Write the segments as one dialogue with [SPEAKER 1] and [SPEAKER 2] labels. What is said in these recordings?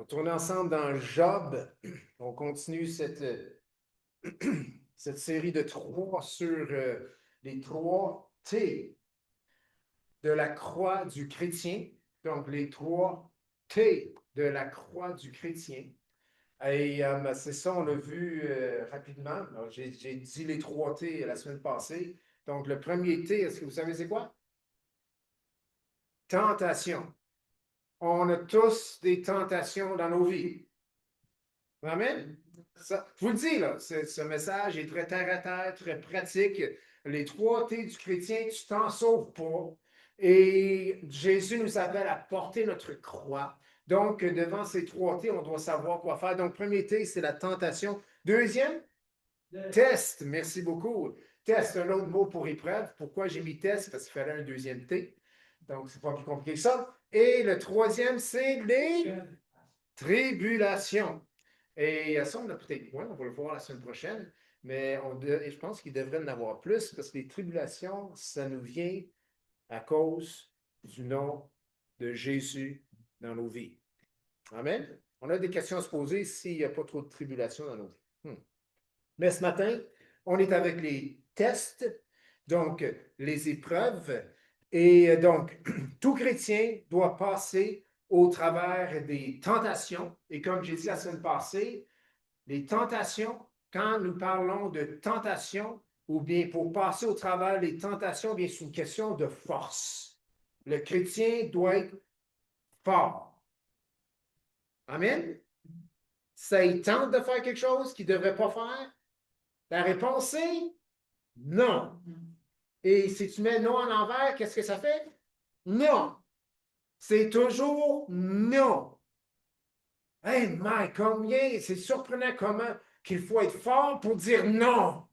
[SPEAKER 1] On va tourner ensemble dans Job. On continue cette série de trois sur les trois T de la croix du chrétien. Donc, les trois T de la croix du chrétien. Et c'est ça, on l'a vu rapidement. J'ai dit les trois T la semaine passée. Donc, le premier T, est-ce que vous savez c'est quoi? Tentation. On a tous des tentations dans nos vies. Amen. Ça, je vous le dis, là, ce message est très terre à terre, très pratique. Les trois T du chrétien, tu t'en sauves pas. Et Jésus nous appelle à porter notre croix. Donc, devant ces trois T, on doit savoir quoi faire. Donc, premier T, c'est la tentation. Deuxième, test. Merci beaucoup. Test, un autre mot pour épreuve. Pourquoi j'ai mis test? Parce qu'il fallait un deuxième T. Donc, c'est pas plus compliqué que ça. Et le troisième, c'est les tribulations. Et ça, on a peut-être moins, on va le voir la semaine prochaine, mais je pense qu'il devrait en avoir plus parce que les tribulations, ça nous vient à cause du nom de Jésus dans nos vies. Amen. On a des questions à se poser s'il n'y a pas trop de tribulations dans nos vies. Mais ce matin, on est avec les tests, donc les épreuves. Et donc, tout chrétien doit passer au travers des tentations. Et comme j'ai dit la semaine passée, les tentations, quand nous parlons de tentation, ou bien pour passer au travers des tentations, bien c'est une question de force. Le chrétien doit être fort. Amen. Ça il tente de faire quelque chose qu'il ne devrait pas faire. La réponse est non. Et si tu mets non en envers, qu'est-ce que ça fait? Non. C'est toujours non. Hey, Mike, combien, c'est surprenant comment qu'il faut être fort pour dire non.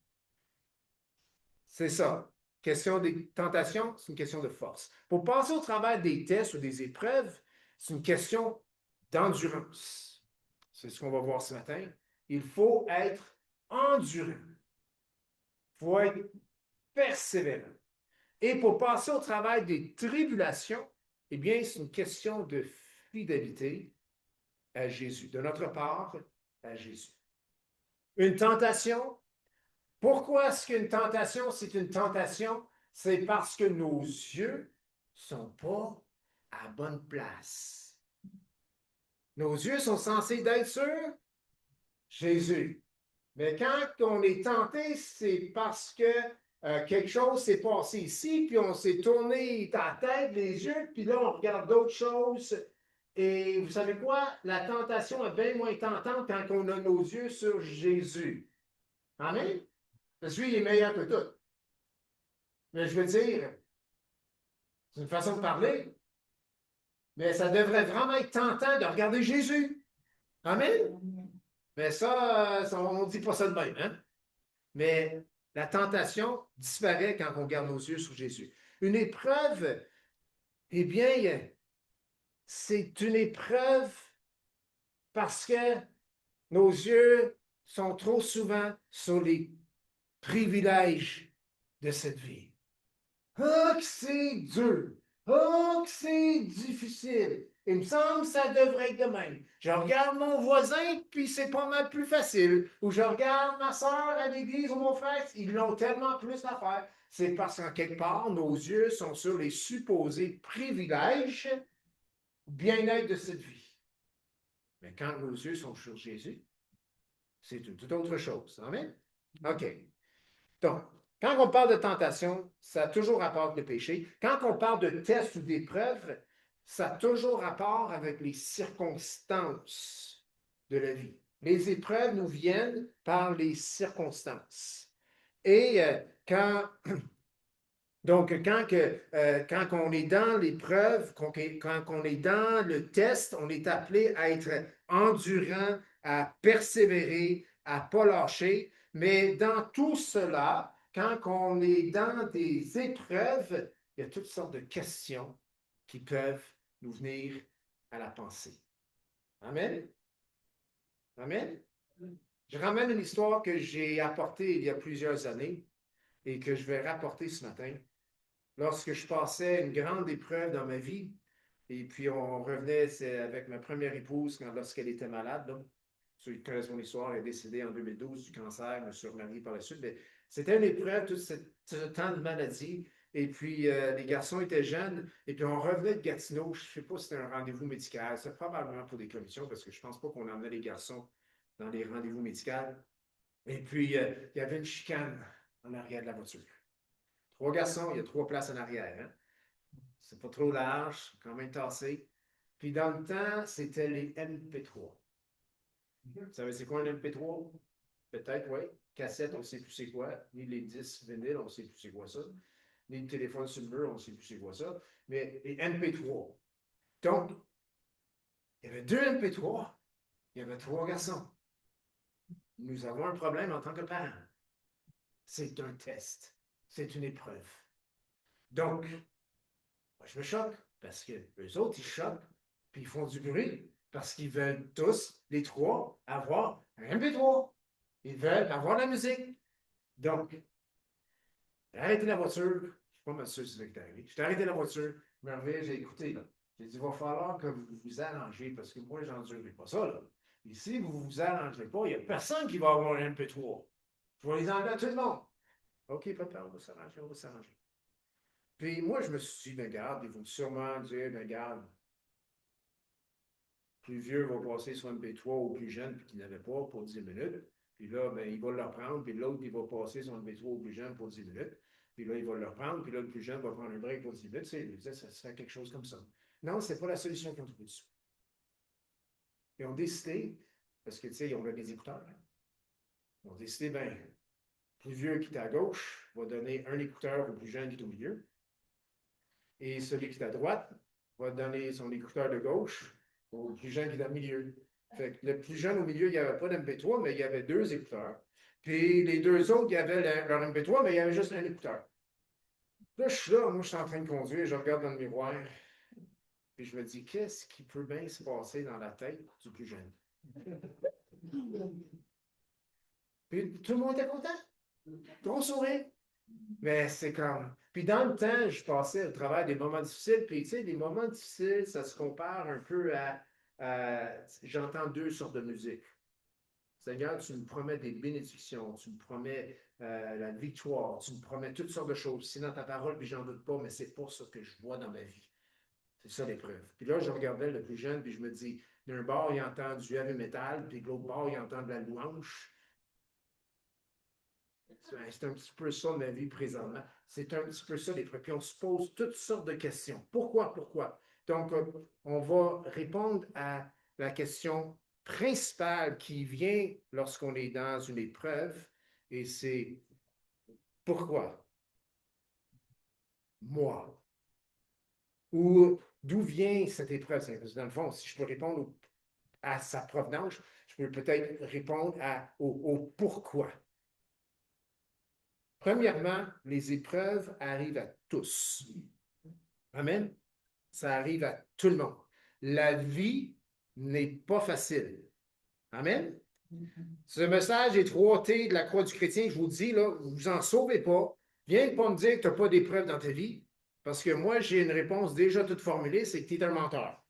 [SPEAKER 1] C'est ça. Question des tentations, c'est une question de force. Pour passer au travers des tests ou des épreuves, c'est une question d'endurance. C'est ce qu'on va voir ce matin. Il faut être endurant. Il faut être persévérant. Et pour passer au travers des tribulations, eh bien, c'est une question de fidélité à Jésus, de notre part à Jésus. Une tentation, pourquoi est-ce qu'une tentation, c'est une tentation? C'est parce que nos yeux ne sont pas à bonne place. Nos yeux sont censés être sur Jésus. Mais quand on est tenté, c'est parce que quelque chose s'est passé ici, puis on s'est tourné la tête, les yeux, puis là, on regarde d'autres choses. Et vous savez quoi? La tentation est bien moins tentante quand on a nos yeux sur Jésus. Amen? Parce que lui, il est meilleur que tout. Mais je veux dire, c'est une façon de parler, mais ça devrait vraiment être tentant de regarder Jésus. Amen? Mais ça, on ne dit pas ça de même, hein? Mais la tentation disparaît quand on garde nos yeux sur Jésus. Une épreuve, eh bien, c'est une épreuve parce que nos yeux sont trop souvent sur les privilèges de cette vie. Ah, que c'est dur! Ah, que c'est difficile! Il me semble que ça devrait être de même. Je regarde mon voisin, puis c'est pas mal plus facile. Ou je regarde ma soeur à l'église ou mon frère, ils l'ont tellement plus à faire. C'est parce qu'en quelque part, nos yeux sont sur les supposés privilèges, bien-être de cette vie. Mais quand nos yeux sont sur Jésus, c'est une toute autre chose. Amen? OK. Donc, quand on parle de tentation, ça a toujours rapport avec le péché. Quand on parle de test ou d'épreuve, ça a toujours rapport avec les circonstances de la vie. Les épreuves nous viennent par les circonstances. Et donc, quand on est dans l'épreuve, quand on est dans le test, on est appelé à être endurant, à persévérer, à ne pas lâcher. Mais dans tout cela, quand on est dans des épreuves, il y a toutes sortes de questions qui peuvent nous venir à la pensée. Amen? Amen? Je ramène une histoire que j'ai apportée il y a plusieurs années et que je vais rapporter ce matin. Lorsque je passais une grande épreuve dans ma vie, Et puis, on revenait avec ma première épouse lorsqu'elle était malade. Là. Ceux qui connaissent mon histoire, elle est décédée en 2012 du cancer, je me suis remarié par la suite. Mais c'était une épreuve, tout ce temps de maladie. Et puis, les garçons étaient jeunes. Et puis, on revenait de Gatineau. Je ne sais pas si c'était un rendez-vous médical. C'est probablement pour des commissions parce que je ne pense pas qu'on emmenait les garçons dans les rendez-vous médicaux. Et puis, il y avait une chicane en arrière de la voiture. 3 garçons, il y a 3 places en arrière. Hein? C'est pas trop large, quand même tassé. Puis dans le temps, c'était les MP3. Vous savez, c'est quoi un MP3? Peut-être, oui. Cassette, on ne sait plus c'est quoi. Ni les disques vinyles, on ne sait plus c'est quoi ça. Ni le téléphone sur le mur, on ne sait plus c'est quoi ça. Mais les MP3. Donc, il y avait 2 MP3, il y avait 3 garçons. Nous avons un problème en tant que parents. C'est un test. C'est une épreuve. Donc, moi, je me choque parce que les autres, ils choquent, puis ils font du bruit parce qu'ils veulent tous, les 3, avoir un MP3. Ils veulent avoir la musique. Donc, j'ai arrêté la voiture. Je ne suis pas mal sûr si c'est ce qui est arrivé. J'ai arrêté la voiture. Je me réveille, j'ai écouté. Là. J'ai dit, il va falloir que vous vous arrangez parce que moi, j'endurerai pas ça. Là. Et si vous vous arrangez pas, il n'y a personne qui va avoir un MP3. Je vais les enlever à tout le monde. OK, papa, on va s'arranger, on va s'arranger. Puis moi, je me suis dit, ben, garde, ils vont sûrement dire, ben, garde, plus vieux va passer sur MP3 au plus jeune, puis qui n'avait pas pour 10 minutes. Puis là, ben, il va le reprendre, puis l'autre, il va passer son MP3 au plus jeune pour 10 minutes. Puis là, il va le reprendre, puis là, le plus jeune va prendre un break pour 10 minutes. Ça serait quelque chose comme ça. Non, c'est pas la solution qu'ils ont trouvée dessus. Ils ont décidé, parce que, tu sais, ils ont des écouteurs. Hein. Ils ont décidé, ben, plus vieux qui est à gauche va donner un écouteur au plus jeune qui est au milieu. Et celui qui est à droite va donner son écouteur de gauche au plus jeune qui est dans le milieu. Fait que le plus jeune au milieu, il n'y avait pas d'MP3, mais il y avait 2 écouteurs. Puis les 2 autres, il y avait leur MP3, mais il y avait juste un écouteur. Là, je suis là, moi, je suis en train de conduire, je regarde dans le miroir, puis je me dis, qu'est-ce qui peut bien se passer dans la tête du plus jeune? Puis tout le monde était content. Gros sourire. Mais c'est comme. Puis dans le temps, je passais au travers des moments difficiles. Puis tu sais, les moments difficiles, ça se compare un peu j'entends 2 sortes de musique. Seigneur, tu me promets des bénédictions, tu me promets la victoire, tu me promets toutes sortes de choses. C'est dans ta parole, puis j'en doute pas, mais c'est pas ça que je vois dans ma vie. C'est ça l'épreuve. Puis là, je regardais le plus jeune, puis je me dis, d'un bord, il entend du heavy metal, puis de l'autre bord, il entend de la louange. C'est un petit peu ça ma vie présentement. C'est un petit peu ça les trucs. Puis on se pose toutes sortes de questions. Pourquoi? Pourquoi? Donc, on va répondre à la question principale qui vient lorsqu'on est dans une épreuve, et c'est pourquoi? Moi. Ou d'où vient cette épreuve? Dans le fond, si je peux répondre à sa provenance, je peux peut-être répondre au pourquoi. Premièrement, les épreuves arrivent à tous. Amen. Ça arrive à tout le monde. La vie n'est pas facile. Amen. Ce message est 3T de la croix du chrétien, je vous dis, là, vous vous en sauvez pas. Viens pas me dire que tu n'as pas d'épreuves dans ta vie, parce que moi, j'ai une réponse déjà toute formulée, c'est que tu es un menteur.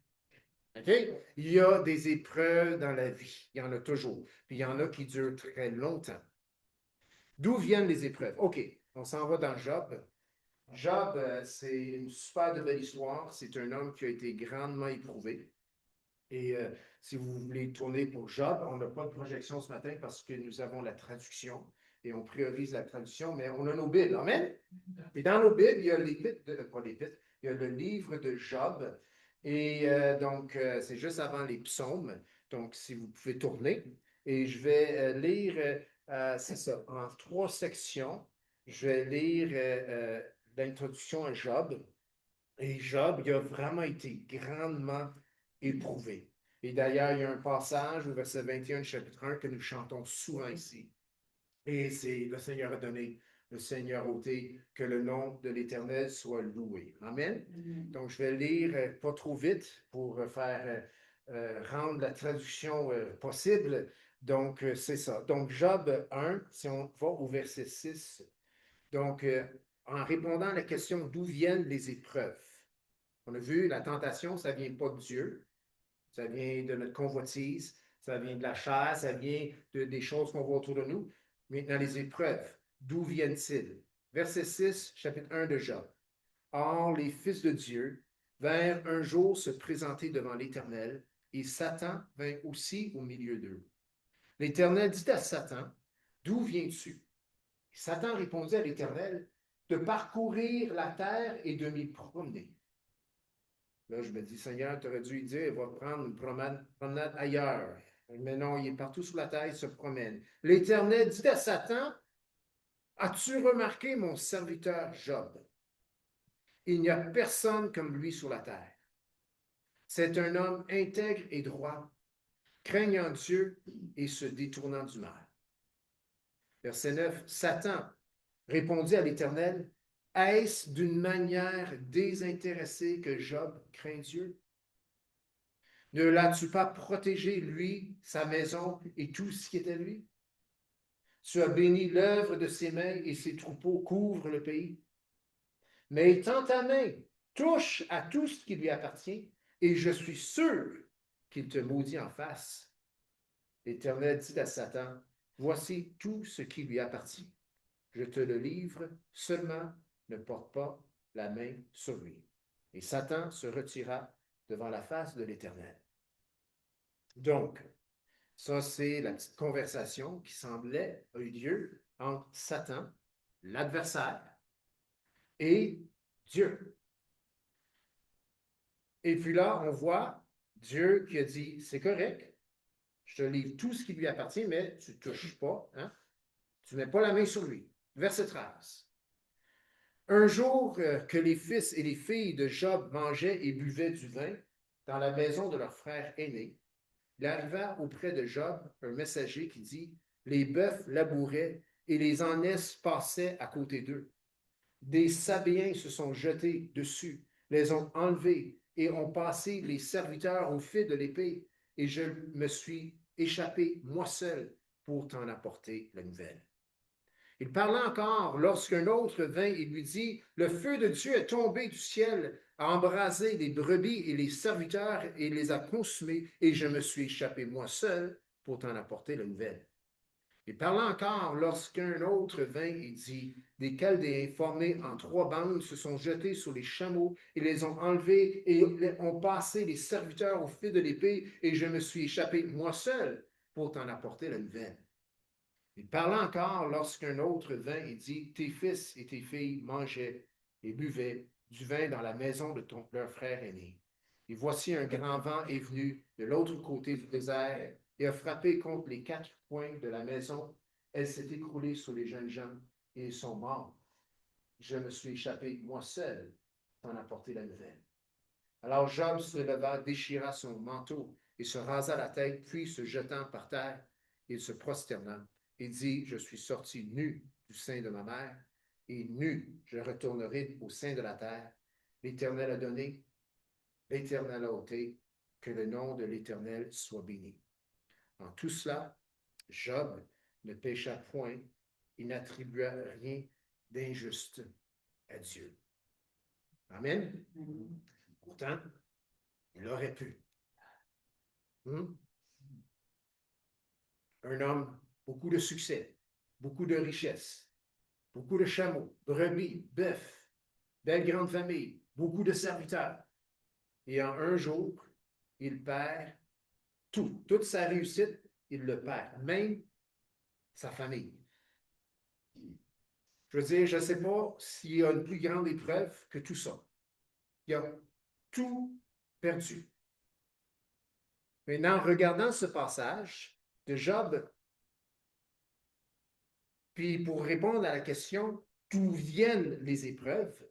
[SPEAKER 1] OK? Il y a des épreuves dans la vie. Il y en a toujours. Puis il y en a qui durent très longtemps. D'où viennent les épreuves? OK, on s'en va dans Job. Job, c'est une super de belle histoire. C'est un homme qui a été grandement éprouvé. Et si vous voulez tourner pour Job, on n'a pas de projection ce matin parce que nous avons la traduction et on priorise la traduction, mais on a nos Bibles. Amen? Et dans nos Bibles, il y a pas l'épître, il y a le livre de Job. Et donc, c'est juste avant les psaumes. Donc, si vous pouvez tourner. Et je vais lire, c'est ça, en 3 sections. Je vais lire l'introduction à Job. Et Job, il a vraiment été grandement éprouvé. Et d'ailleurs, il y a un passage au verset 21 du chapitre 1 que nous chantons souvent ici. Et c'est le Seigneur a donné, le Seigneur ôté, que le nom de l'Éternel soit loué. Amen. Donc, je vais lire pas trop vite pour rendre la traduction possible. Donc, c'est ça. Donc, Job 1, si on va au verset 6, donc, en répondant à la question d'où viennent les épreuves. On a vu, la tentation, ça ne vient pas de Dieu, ça vient de notre convoitise, ça vient de la chair, ça vient des choses qu'on voit autour de nous. Maintenant, les épreuves, d'où viennent-ils? Verset 6, chapitre 1 de Job. Or, les fils de Dieu vinrent un jour se présenter devant l'Éternel, et Satan vint aussi au milieu d'eux. L'Éternel dit à Satan, d'où viens-tu? Satan répondit à l'Éternel, de parcourir la terre et de m'y promener. Là, je me dis, Seigneur, tu aurais dû lui dire, il va prendre une promenade ailleurs. Mais non, il est partout sur la terre, il se promène. L'Éternel dit à Satan, as-tu remarqué mon serviteur Job? Il n'y a personne comme lui sur la terre. C'est un homme intègre et droit, craignant Dieu et se détournant du mal. Verset 9, Satan répondit à l'Éternel, est-ce d'une manière désintéressée que Job craint Dieu? Ne l'as-tu pas protégé, lui, sa maison et tout ce qui est à lui? Tu as béni l'œuvre de ses mains et ses troupeaux couvrent le pays. Mais étends ta main, touche à tout ce qui lui appartient, et je suis sûr qu'il te maudit en face. L'Éternel dit à Satan, voici tout ce qui lui appartient. Je te le livre, seulement ne porte pas la main sur lui. Et Satan se retira devant la face de l'Éternel. Donc, ça, c'est la petite conversation qui semblait avoir eu lieu entre Satan, l'adversaire, et Dieu. Et puis là, on voit Dieu qui a dit, c'est correct, je te livre tout ce qui lui appartient, mais tu ne touches pas, hein? Tu ne mets pas la main sur lui. Verset 13. Un jour que les fils et les filles de Job mangeaient et buvaient du vin dans la maison de leur frère aîné, il arriva auprès de Job un messager qui dit, les bœufs labouraient et les ânesses passaient à côté d'eux. Des Sabéens se sont jetés dessus, les ont enlevés et ont passé les serviteurs au fil de l'épée, et je me suis échappé moi seul pour t'en apporter la nouvelle. Il parla encore lorsqu'un autre vint et lui dit, le feu de Dieu est tombé du ciel, a embrasé les brebis et les serviteurs et les a consumés, et je me suis échappé moi seul pour t'en apporter la nouvelle. Il parla encore lorsqu'un autre vint et dit, des Chaldéens formés en 3 bandes se sont jetés sur les chameaux et les ont enlevés et ont passé les serviteurs au fil de l'épée, et je me suis échappé moi seul pour t'en apporter la nouvelle. Il parla encore lorsqu'un autre vint et dit, tes fils et tes filles mangeaient et buvaient du vin dans la maison de leur frère aîné. Et voici un grand vent est venu de l'autre côté du désert et a frappé contre les 4 coins de la maison. Elle s'est écroulée sur les jeunes gens et ils sont morts. Je me suis échappé moi seul pour en apporter la nouvelle. Alors Job se leva, déchira son manteau et se rasa la tête, puis se jetant par terre, il se prosterna et dit, je suis sorti nu du sein de ma mère, et nu je retournerai au sein de la terre. L'Éternel a donné, l'Éternel a ôté, que le nom de l'Éternel soit béni. En tout cela, Job ne pécha point, il n'attribua rien d'injuste à Dieu. Amen. Pourtant, il aurait pu. Un homme, beaucoup de succès, beaucoup de richesses, beaucoup de chameaux, brebis, bœufs, belle grande famille, beaucoup de serviteurs. Et en un jour, il perd tout. Toute sa réussite, il le perd. Même sa famille. Je veux dire, je ne sais pas s'il y a une plus grande épreuve que tout ça. Il a tout perdu. Maintenant, en regardant ce passage de Job, puis pour répondre à la question d'où viennent les épreuves,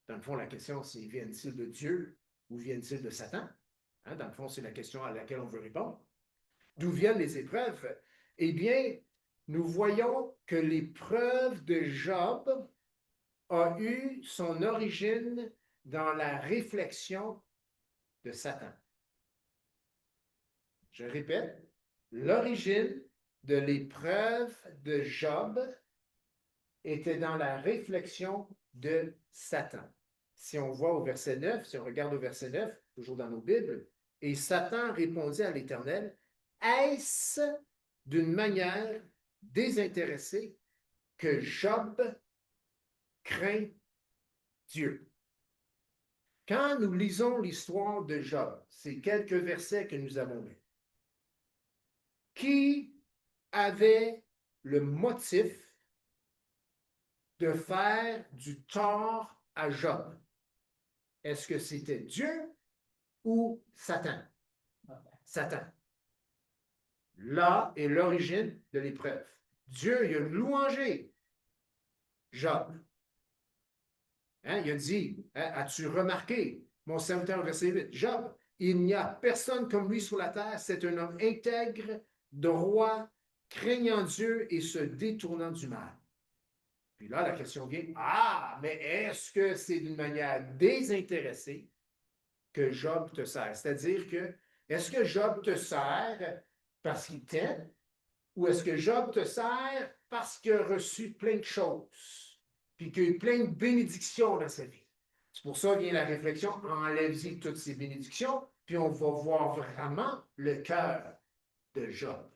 [SPEAKER 1] dans le fond, la question c'est viennent-ils de Dieu ou viennent-ils de Satan? Hein, dans le fond, c'est la question à laquelle on veut répondre. D'où viennent les épreuves? Eh bien, nous voyons que l'épreuve de Job a eu son origine dans la réflexion de Satan. Je répète, l'origine de l'épreuve de Job était dans la réflexion de Satan. si on voit au verset 9, si on regarde au verset 9, toujours dans nos Bibles, et Satan répondit à l'Éternel, est-ce d'une manière désintéressée que Job craint Dieu? Quand nous lisons l'histoire de Job, ces quelques versets que nous avons lus, qui avait le motif de faire du tort à Job? Est-ce que c'était Dieu ou Satan? Satan. Là est l'origine de l'épreuve. Dieu, il a louangé Job. Hein, il a dit, hein, as-tu remarqué, mon serviteur, verset 8, Job, il n'y a personne comme lui sur la terre, c'est un homme intègre, droit, craignant Dieu et se détournant du mal. Puis là, la question vient, ah, mais est-ce que c'est d'une manière désintéressée que Job te sert? C'est-à-dire que, est-ce que Job te sert parce qu'il t'aime ou est-ce que Job te sert parce qu'il a reçu plein de choses puis qu'il a eu plein de bénédictions dans sa vie? C'est pour ça vient la réflexion, enlève-y toutes ces bénédictions, puis on va voir vraiment le cœur de Job.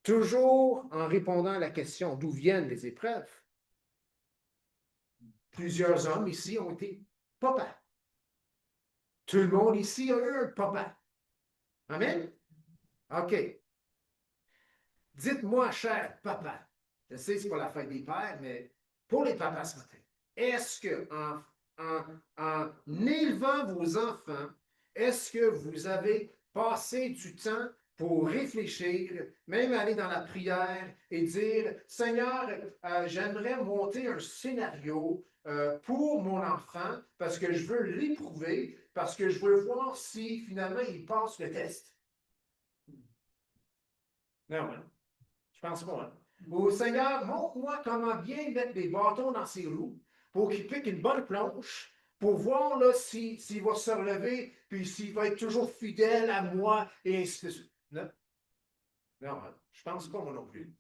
[SPEAKER 1] Toujours en répondant à la question d'où viennent les épreuves, plusieurs hommes ici ont été papas. Tout le monde ici a eu un papa. Amen? OK. Dites-moi, cher papa, je sais que ce n'est pas la fête des pères, mais pour les papas ce matin, est-ce que en élevant vos enfants, est-ce que vous avez passé du temps pour réfléchir, même aller dans la prière et dire, Seigneur, j'aimerais monter un scénario pour mon enfant parce que je veux l'éprouver, parce que je veux voir si finalement il passe le test. Non, hein? Je pense pas. Hein? Ou Seigneur, montre-moi comment bien mettre des bâtons dans ses roues pour qu'il pique une bonne planche, pour voir là, s'il va se relever, puis s'il va être toujours fidèle à moi, et ainsi de suite. Non, non, je pense pas moi non plus.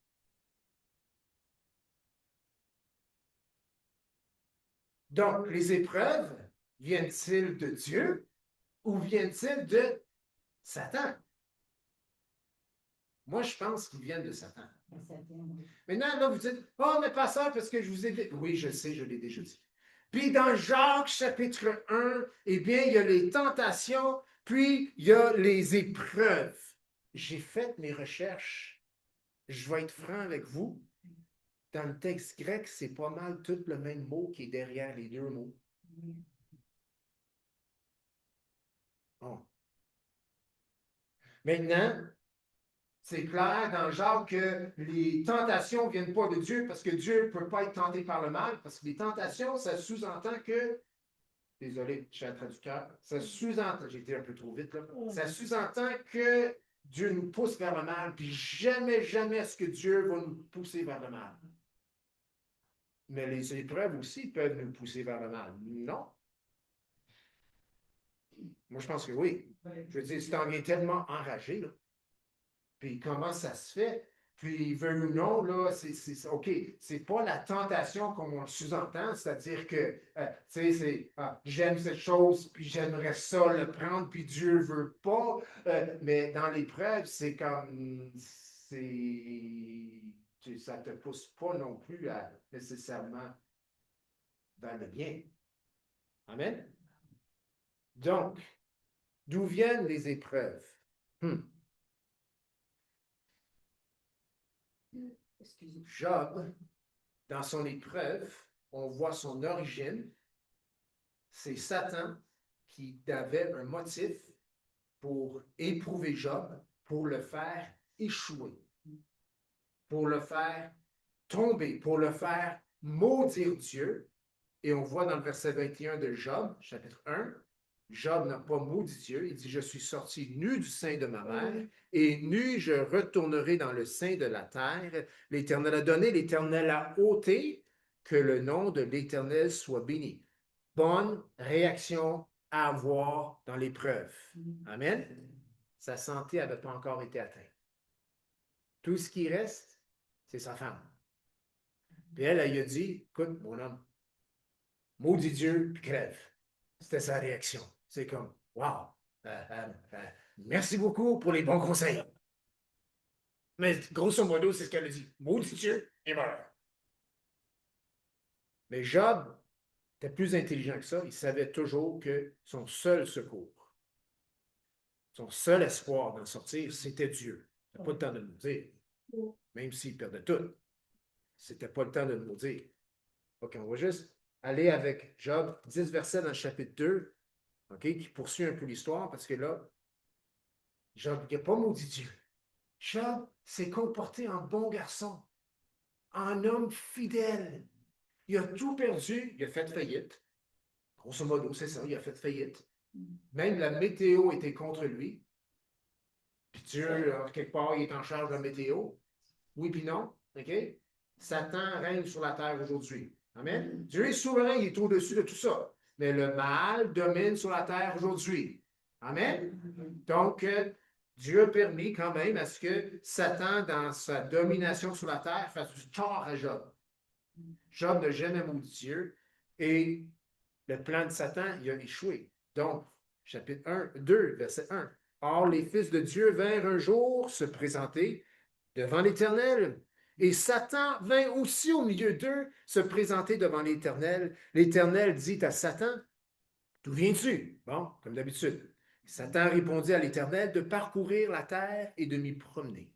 [SPEAKER 1] Donc, les épreuves viennent-ils de Dieu ou viennent-ils de Satan? Moi, je pense qu'ils viennent de Satan. Maintenant, là, vous dites, oh, mais pas ça parce que je vous ai dit. Oui, je sais, je l'ai déjà dit. Puis dans Jacques chapitre 1, eh bien, il y a les tentations, puis il y a les épreuves. J'ai fait mes recherches. Je vais être franc avec vous. Dans le texte grec, c'est pas mal tout le même mot qui est derrière les deux mots. Bon. Maintenant, c'est clair dans Jacques que les tentations ne viennent pas de Dieu parce que Dieu ne peut pas être tenté par le mal, parce que les tentations, ça sous-entend que, désolé, je suis un traducteur, ça sous-entend, j'ai été un peu trop vite là, ça sous-entend que Dieu nous pousse vers le mal, puis jamais, jamais est-ce que Dieu va nous pousser vers le mal. Mais les épreuves aussi peuvent nous pousser vers le mal. Non. Moi, je pense que oui. Je veux dire, si tu en viens tellement enragé, là, puis comment ça se fait? Puis, veut ou non, là, OK, c'est pas la tentation comme on le sous-entend, c'est-à-dire que, tu sais, c'est, j'aime cette chose, puis j'aimerais ça le prendre, puis Dieu veut pas. Mais dans l'épreuve, c'est comme, ça te pousse pas non plus à nécessairement vers le bien. Amen? Donc, d'où viennent les épreuves? Job, dans son épreuve, on voit son origine. C'est Satan qui avait un motif pour éprouver Job, pour le faire échouer, pour le faire tomber, pour le faire maudire Dieu. Et on voit dans le verset 21 de Job, chapitre 1, Job n'a pas maudit Dieu. Il dit, je suis sorti nu du sein de ma mère, et nu je retournerai dans le sein de la terre. L'Éternel a donné, l'Éternel a ôté, que le nom de l'Éternel soit béni. Bonne réaction à avoir dans l'épreuve. Amen. Sa santé n'avait pas encore été atteinte. Tout ce qui reste, c'est sa femme. Puis elle lui a dit, écoute, mon homme, maudit Dieu, puis crève. C'était sa réaction. C'est comme, wow, merci beaucoup pour les bons conseils. Mais grosso modo, c'est ce qu'elle a dit. Maudit Dieu, et meurt. Mais Job était plus intelligent que ça. Il savait toujours que son seul secours, son seul espoir d'en sortir, c'était Dieu. Il n'a pas le temps de nous dire. Même s'il perdait tout. C'était pas le temps de nous dire. OK, on va juste aller avec Job, 10 versets dans le chapitre 2, OK, qui poursuit un peu l'histoire, parce que là, Job, il n'a pas maudit Dieu. Job s'est comporté en bon garçon, en homme fidèle. Il a tout perdu, il a fait faillite. Grosso modo, c'est ça, il a fait faillite. Même la météo était contre lui. Puis Dieu, quelque part, il est en charge de la météo. Oui, puis non. OK? Satan règne sur la terre aujourd'hui. Amen. Dieu est souverain, il est au-dessus de tout ça. Mais le mal domine sur la terre aujourd'hui. Amen. Donc, Dieu a permis quand même à ce que Satan, dans sa domination sur la terre, fasse du tort à Job. Job n'a jamais maudit Dieu et le plan de Satan, il a échoué. Donc, chapitre 1, 2, verset 1. Or, les fils de Dieu vinrent un jour se présenter devant l'Éternel. Et Satan vint aussi au milieu d'eux se présenter devant l'Éternel. L'Éternel dit à Satan, d'où viens-tu? Bon, comme d'habitude. Satan répondit à l'Éternel de parcourir la terre et de m'y promener.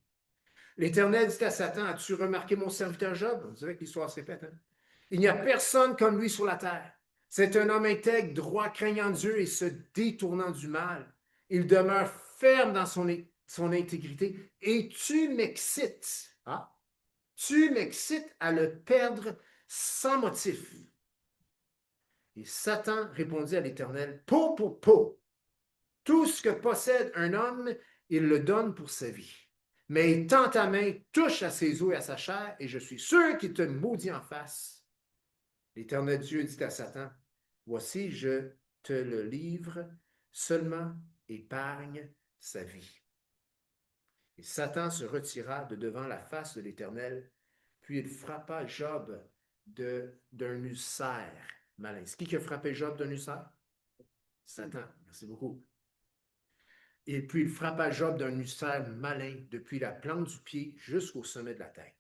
[SPEAKER 1] L'Éternel dit à Satan, as-tu remarqué mon serviteur Job? On dirait que l'histoire se répète. Hein? Il n'y a personne comme lui sur la terre. C'est un homme intègre, droit, craignant Dieu et se détournant du mal. Il demeure ferme dans son intégrité. Et tu m'excites. Ah, tu m'excites à le perdre sans motif. Et Satan répondit à l'Éternel, po. Tout ce que possède un homme, il le donne pour sa vie. Mais tend ta main, touche à ses os et à sa chair, et je suis sûr qu'il te maudit en face. L'Éternel Dieu dit à Satan, voici, je te le livre, seulement épargne sa vie. Et Satan se retira de devant la face de l'Éternel, puis il frappa Job d'un ulcère malin. C'est qui a frappé Job d'un ulcère? Satan. Merci beaucoup. Et puis il frappa Job d'un ulcère malin depuis la plante du pied jusqu'au sommet de la tête.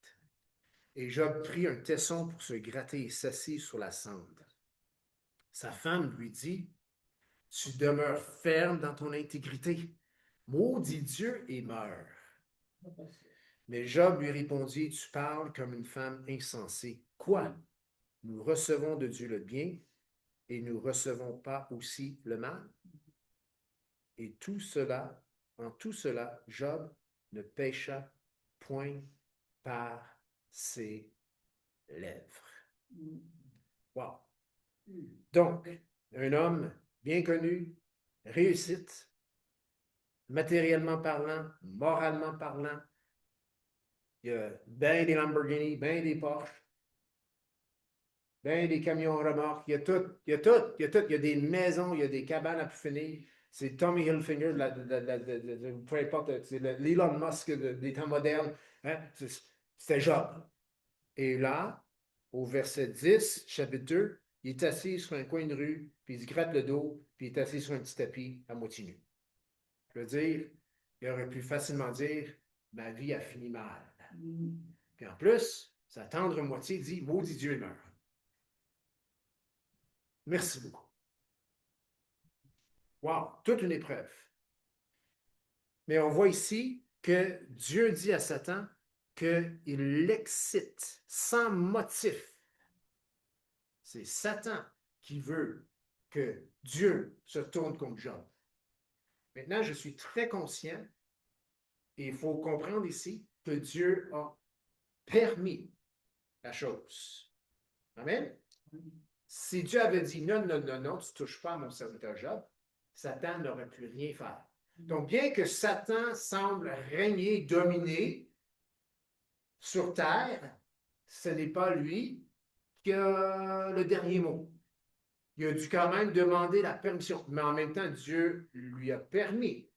[SPEAKER 1] Et Job prit un tesson pour se gratter et s'assit sur la cendre. Sa femme lui dit, tu demeures ferme dans ton intégrité. Maudit Dieu et meurs. Mais Job lui répondit, tu parles comme une femme insensée. Quoi? Nous recevons de Dieu le bien et nous recevons pas aussi le mal? Et en tout cela, Job ne pécha point par ses lèvres. Wow. Donc, un homme bien connu, réussite, matériellement parlant, moralement parlant. Il y a bien des Lamborghini, bien des Porsche, bien des camions remorques. Il y a tout. Il y a des maisons, il y a des cabanes à pu finir. C'est Tommy Hilfiger, peu importe, c'est l'Elon Musk des temps modernes. Hein? C'était Job. Et là, au verset 10, chapitre 2, il est assis sur un coin de rue, puis il se gratte le dos, puis il est assis sur un petit tapis à moitié nu. Je veux dire, il aurait pu facilement dire, ma vie a fini mal. Puis en plus, sa tendre moitié dit, maudit Dieu, il meurt. Merci beaucoup. Wow, toute une épreuve. Mais on voit ici que Dieu dit à Satan qu'il l'excite sans motif. C'est Satan qui veut que Dieu se tourne contre Job. Maintenant, je suis très conscient, et il faut comprendre ici, que Dieu a permis la chose. Amen? Si Dieu avait dit non, tu ne touches pas à mon serviteur Job, Satan n'aurait pu rien faire. Donc, bien que Satan semble régner, dominer sur terre, ce n'est pas lui qui a le dernier mot. Il a dû quand même demander la permission, mais en même temps, Dieu lui a permis.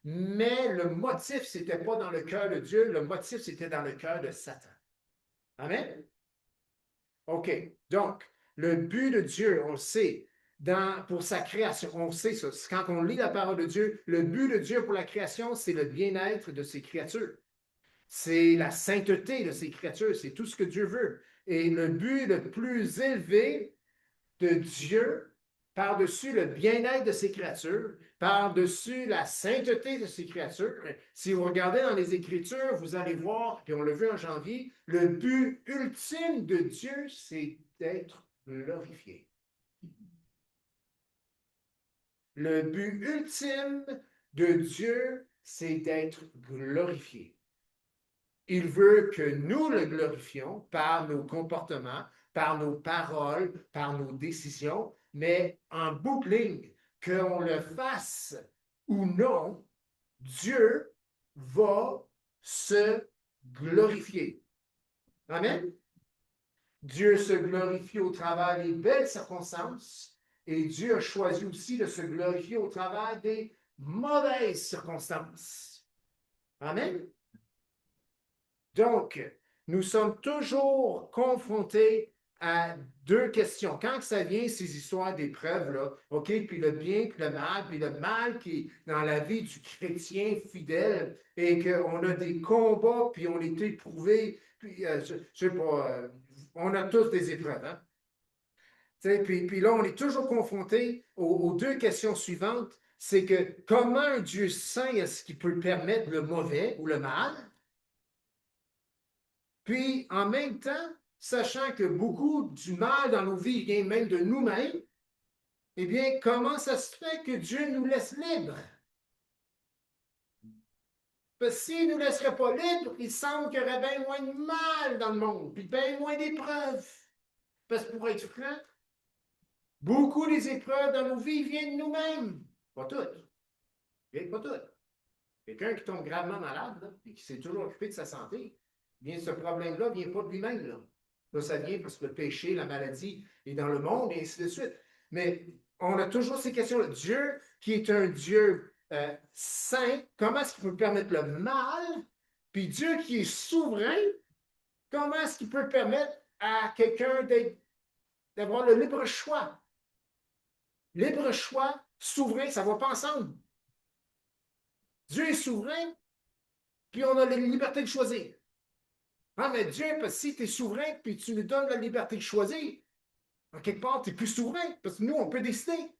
[SPEAKER 1] Mais le motif, ce n'était pas dans le cœur de Dieu, le motif, c'était dans le cœur de Satan. Amen? OK. Donc, le but de Dieu, on le sait, pour sa création, on sait ça. Quand on lit la parole de Dieu, le but de Dieu pour la création, c'est le bien-être de ses créatures. C'est la sainteté de ses créatures. C'est tout ce que Dieu veut. Et le but le plus élevé de Dieu, par-dessus le bien-être de ses créatures, par-dessus la sainteté de ses créatures. Si vous regardez dans les Écritures, vous allez voir, puis on l'a vu en janvier, le but ultime de Dieu, c'est d'être glorifié. Le but ultime de Dieu, c'est d'être glorifié. Il veut que nous le glorifions par nos comportements, par nos paroles, par nos décisions, mais en bout de ligne, qu'on le fasse ou non, Dieu va se glorifier. Amen. Dieu se glorifie au travers des belles circonstances et Dieu a choisi aussi de se glorifier au travers des mauvaises circonstances. Amen. Donc, nous sommes toujours confrontés à deux questions. Quand ça vient, ces histoires d'épreuves, là, OK, puis le bien, puis le mal qui est dans la vie du chrétien fidèle, et qu'on a des combats, puis on est éprouvé, puis, je sais pas, on a tous des épreuves, hein? Puis là, on est toujours confronté aux deux questions suivantes. C'est que comment un Dieu saint est-ce qu'il peut permettre le mauvais ou le mal? Puis, en même temps, sachant que beaucoup du mal dans nos vies vient même de nous-mêmes, eh bien, comment ça se fait que Dieu nous laisse libres? Parce que s'il ne nous laisserait pas libres, il semble qu'il y aurait bien moins de mal dans le monde, puis bien moins d'épreuves. Parce que pour être franc, beaucoup des épreuves dans nos vies viennent de nous-mêmes. Pas toutes. Pas toutes. Quelqu'un qui tombe gravement malade, là, et qui s'est toujours occupé de sa santé, bien, ce problème-là ne vient pas de lui-même. Là, ça vient parce que le péché, la maladie est dans le monde, et ainsi de suite. Mais on a toujours ces questions-là. Dieu, qui est un Dieu saint, comment est-ce qu'il peut permettre le mal? Puis Dieu, qui est souverain, comment est-ce qu'il peut permettre à quelqu'un d'avoir le libre choix? Libre choix, souverain, ça ne va pas ensemble. Dieu est souverain, puis on a la liberté de choisir. Ah, mais Dieu, parce que si tu es souverain, puis tu nous donnes la liberté de choisir, en quelque part, tu es plus souverain, parce que nous, on peut décider.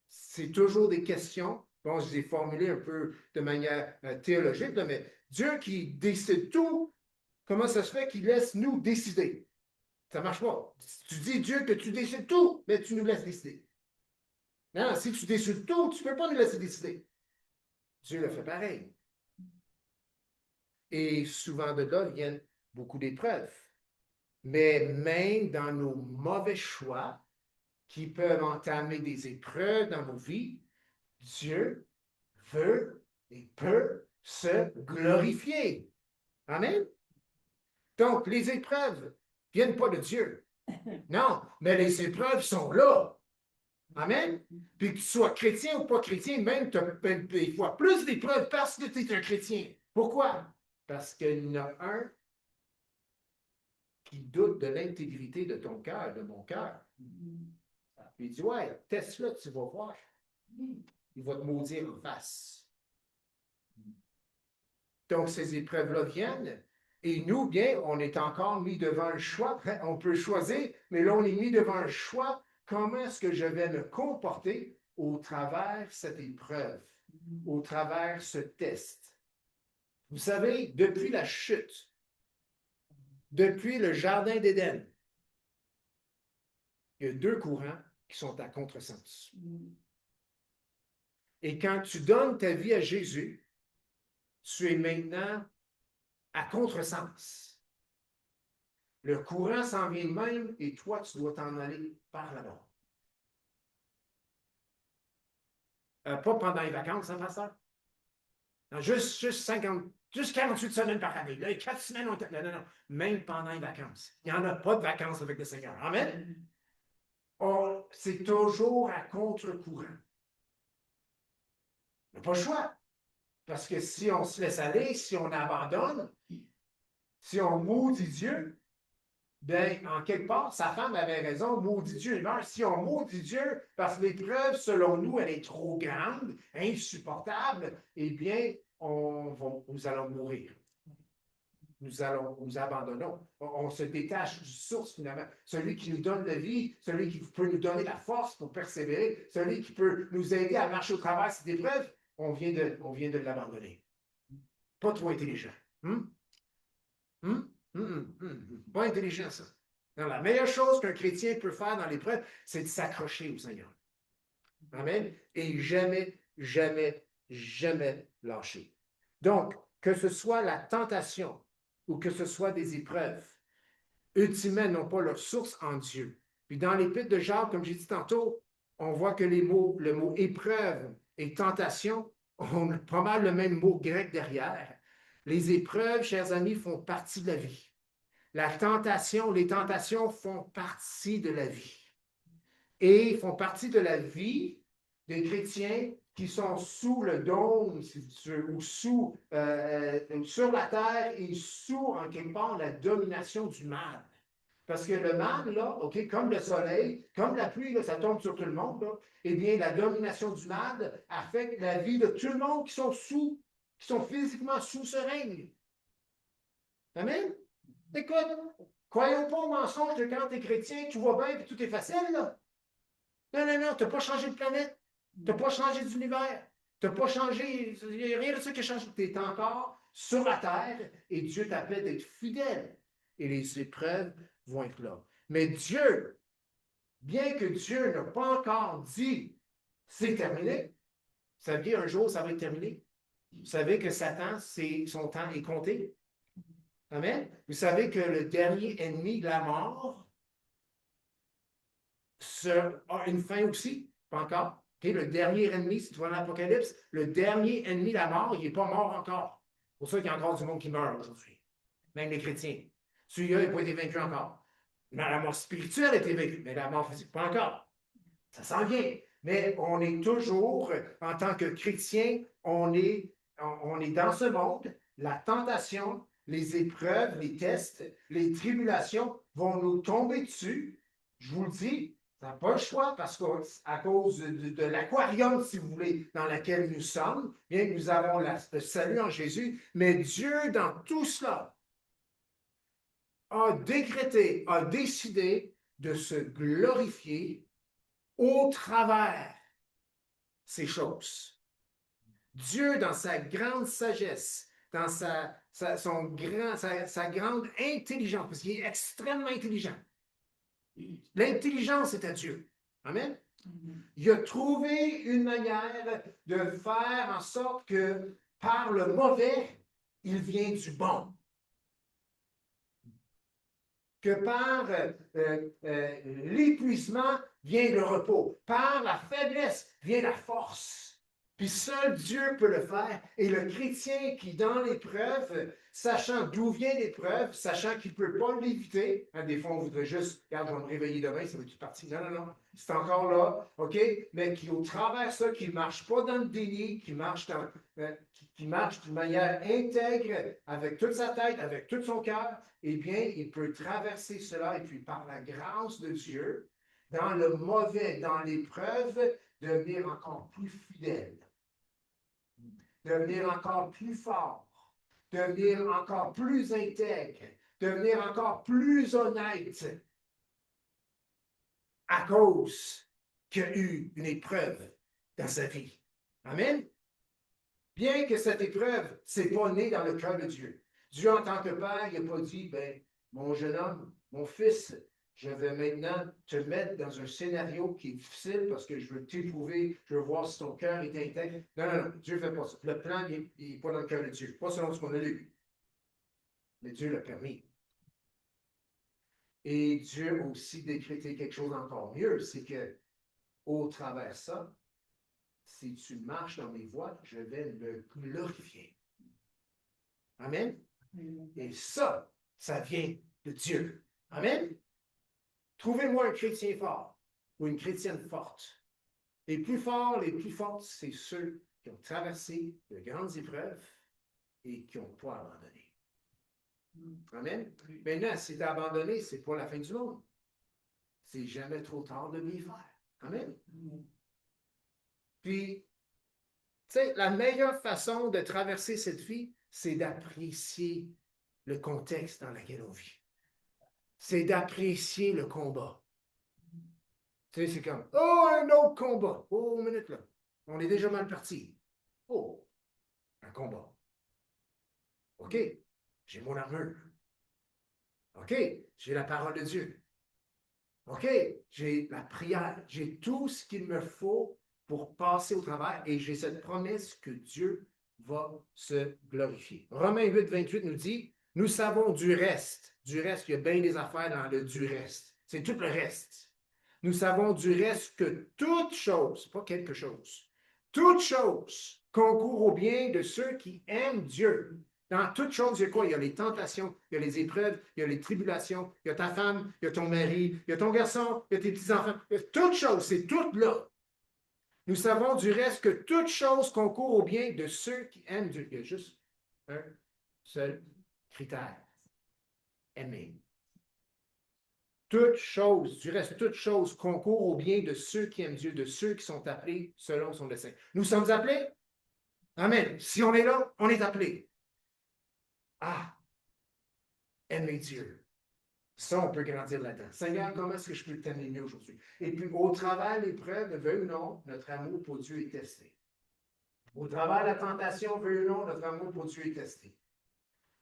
[SPEAKER 1] C'est toujours des questions. Bon, je les ai formulées un peu de manière théologique, là, mais Dieu qui décide tout, comment ça se fait qu'il laisse nous décider? Ça ne marche pas. Tu dis, Dieu, que tu décides tout, mais tu nous laisses décider. Non, si tu décides tout, tu ne peux pas nous laisser décider. Dieu le fait pareil. Et souvent de là viennent beaucoup d'épreuves. Mais même dans nos mauvais choix qui peuvent entamer des épreuves dans nos vies, Dieu veut et peut se glorifier. Amen. Donc, les épreuves ne viennent pas de Dieu. Non, mais les épreuves sont là. Amen. Puis que tu sois chrétien ou pas chrétien, même tu as des fois plus d'épreuves parce que tu es un chrétien. Pourquoi? Parce qu'il y en a un qui doute de l'intégrité de ton cœur, de mon cœur. Puis il dit, ouais, teste-le, tu vas voir. Il va te maudire en face. Donc, ces épreuves-là viennent. Et nous, bien, on est encore mis devant un choix. On peut choisir, mais là, on est mis devant un choix. Comment est-ce que je vais me comporter au travers cette épreuve, au travers ce test? Vous savez, depuis la chute, depuis le Jardin d'Éden, il y a deux courants qui sont à contresens. Et quand tu donnes ta vie à Jésus, tu es maintenant à contresens. Le courant s'en vient de même et toi, tu dois t'en aller par là-bas. Pas pendant les vacances, hein, pasteur? Non, juste 50, juste 48 semaines par année. Là, 4 semaines, non, non. Même pendant les vacances. Il n'y en a pas de vacances avec le Seigneur. Amen? C'est toujours à contre-courant. On n'a pas le choix. Parce que si on se laisse aller, si on abandonne, si on maudit Dieu, ben, en quelque part, sa femme avait raison, maudit Dieu et meurt. Si on maudit Dieu parce que l'épreuve, selon nous, elle est trop grande, insupportable, eh bien, nous allons mourir. Nous abandonnons. On se détache du source, finalement. Celui qui nous donne la vie, celui qui peut nous donner la force pour persévérer, celui qui peut nous aider à marcher au travers de cette épreuve, on vient de l'abandonner. Pas trop intelligent. Hum? Pas intelligent, ça. Non, la meilleure chose qu'un chrétien peut faire dans l'épreuve, c'est de s'accrocher au Seigneur. Amen. Et jamais, jamais, jamais lâcher. Donc, que ce soit la tentation ou que ce soit des épreuves, ultimement, n'ont pas leur source en Dieu. Puis dans l'épître de Jacques, comme j'ai dit tantôt, on voit que le mot épreuve et tentation ont pas mal le même mot grec derrière. Les épreuves, chers amis, font partie de la vie. La tentation, les tentations font partie de la vie. Et font partie de la vie des chrétiens qui sont sous le dôme, ou sous, sur la terre et sous, en quelque part, la domination du mal. Parce que le mal, là, OK, comme le soleil, comme la pluie, là, ça tombe sur tout le monde, là, eh bien, la domination du mal affecte la vie de tout le monde qui sont physiquement sous ce règne. Amen? Écoute, croyons pas au mensonge que quand tu es chrétien, tout va bien et tout est facile, là. Non, non, non, tu n'as pas changé de planète. Tu n'as pas changé d'univers. Tu n'as pas changé. Il n'y a rien de ça qui a changé. Tu es encore sur la terre et Dieu t'appelle d'être fidèle. Et les épreuves vont être là. Mais Dieu, bien que Dieu n'a pas encore dit c'est terminé, vous savez, un jour, ça va être terminé. Vous savez que Satan, son temps est compté. Amen. Vous savez que le dernier ennemi, la mort, a une fin aussi. Pas encore. Okay? Le dernier ennemi, si tu vois l'Apocalypse, le dernier ennemi, la mort, il n'est pas mort encore. C'est pour ça qu'il y a encore du monde qui meurt aujourd'hui. Même les chrétiens. Celui-là n'a pas été vaincu encore. Mais la mort spirituelle a été vaincue, mais la mort physique, pas encore. Ça s'en vient. Mais on est toujours, en tant que chrétien, on est dans ce monde. La tentation, les épreuves, les tests, les tribulations vont nous tomber dessus. Je vous le dis, ça n'a pas le choix parce qu'à cause de l'aquarium, si vous voulez, dans lequel nous sommes, bien que nous avons le salut en Jésus, mais Dieu, dans tout cela, a décrété, a décidé de se glorifier au travers ces choses. Dieu, dans sa grande sagesse, dans sa grande intelligence, parce qu'il est extrêmement intelligent. L'intelligence est à Dieu. Amen. Il a trouvé une manière de faire en sorte que par le mauvais, il vient du bon. Que par l'épuisement vient le repos. Par la faiblesse vient la force. Puis seul Dieu peut le faire. Et le chrétien qui, dans l'épreuve, sachant d'où vient l'épreuve, sachant qu'il ne peut pas l'éviter, hein, des fois on voudrait juste, regarde, je vais me réveiller demain, ça va être parti. Non, non, non, c'est encore là, OK? Mais qui, au travers ça, qui ne marche pas dans le déni, qui marche qui marche d'une manière intègre, avec toute sa tête, avec tout son cœur, eh bien, il peut traverser cela et puis par la grâce de Dieu, dans le mauvais, dans l'épreuve, devenir encore plus fidèle, devenir encore plus fort, devenir encore plus intègre, devenir encore plus honnête à cause qu'il y a eu une épreuve dans sa vie. Amen. Bien que cette épreuve, c'est pas né dans le cœur de Dieu. Dieu, en tant que Père, il n'a pas dit, ben, mon jeune homme, mon fils, je vais maintenant te mettre dans un scénario qui est difficile parce que je veux t'éprouver, je veux voir si ton cœur est intègre. Non, non, non, Dieu ne fait pas ça. Le plan n'est pas dans le cœur de Dieu, pas selon ce qu'on a lu. Mais Dieu l'a permis. Et Dieu a aussi décrété quelque chose encore mieux, c'est que au travers de ça, si tu marches dans mes voies, je vais le glorifier. Amen. Et ça vient de Dieu. Amen. Trouvez-moi un chrétien fort ou une chrétienne forte. Les plus forts, les plus fortes, c'est ceux qui ont traversé de grandes épreuves et qui n'ont pas abandonné. Amen. Maintenant, si tu as abandonné, c'est pas la fin du monde. C'est jamais trop tard de bien faire. Amen. Puis, tu sais, la meilleure façon de traverser cette vie, c'est d'apprécier le contexte dans lequel on vit. C'est d'apprécier le combat. Tu sais, c'est comme, oh, un autre combat. Oh, une minute là. On est déjà mal parti. Oh, un combat. OK, j'ai mon armure. OK, j'ai la parole de Dieu. OK, j'ai la prière. J'ai tout ce qu'il me faut pour passer au travers et j'ai cette promesse que Dieu va se glorifier. Romains 8, 28 nous dit, nous savons du reste. Du reste, il y a bien des affaires dans le du reste. C'est tout le reste. Nous savons du reste que toute chose, pas quelque chose, toute chose concourt au bien de ceux qui aiment Dieu. Dans toute chose, il y a quoi? Il y a les tentations, il y a les épreuves, il y a les tribulations, il y a ta femme, il y a ton mari, il y a ton garçon, il y a tes petits-enfants. Toute chose, c'est tout là. Nous savons du reste que toute chose concourt au bien de ceux qui aiment Dieu. Il y a juste un seul critère. Aimer. Toute chose, du reste, toute chose concourt au bien de ceux qui aiment Dieu, de ceux qui sont appelés selon son dessein. Nous sommes appelés? Amen. Si on est là, on est appelés. Ah, aimer Dieu. Ça, on peut grandir là-dedans. Seigneur, comment est-ce que je peux t'aimer mieux aujourd'hui? Et puis, au travers de l'épreuve, veuille ou non, notre amour pour Dieu est testé. Au travers de la tentation, veuille ou non, notre amour pour Dieu est testé.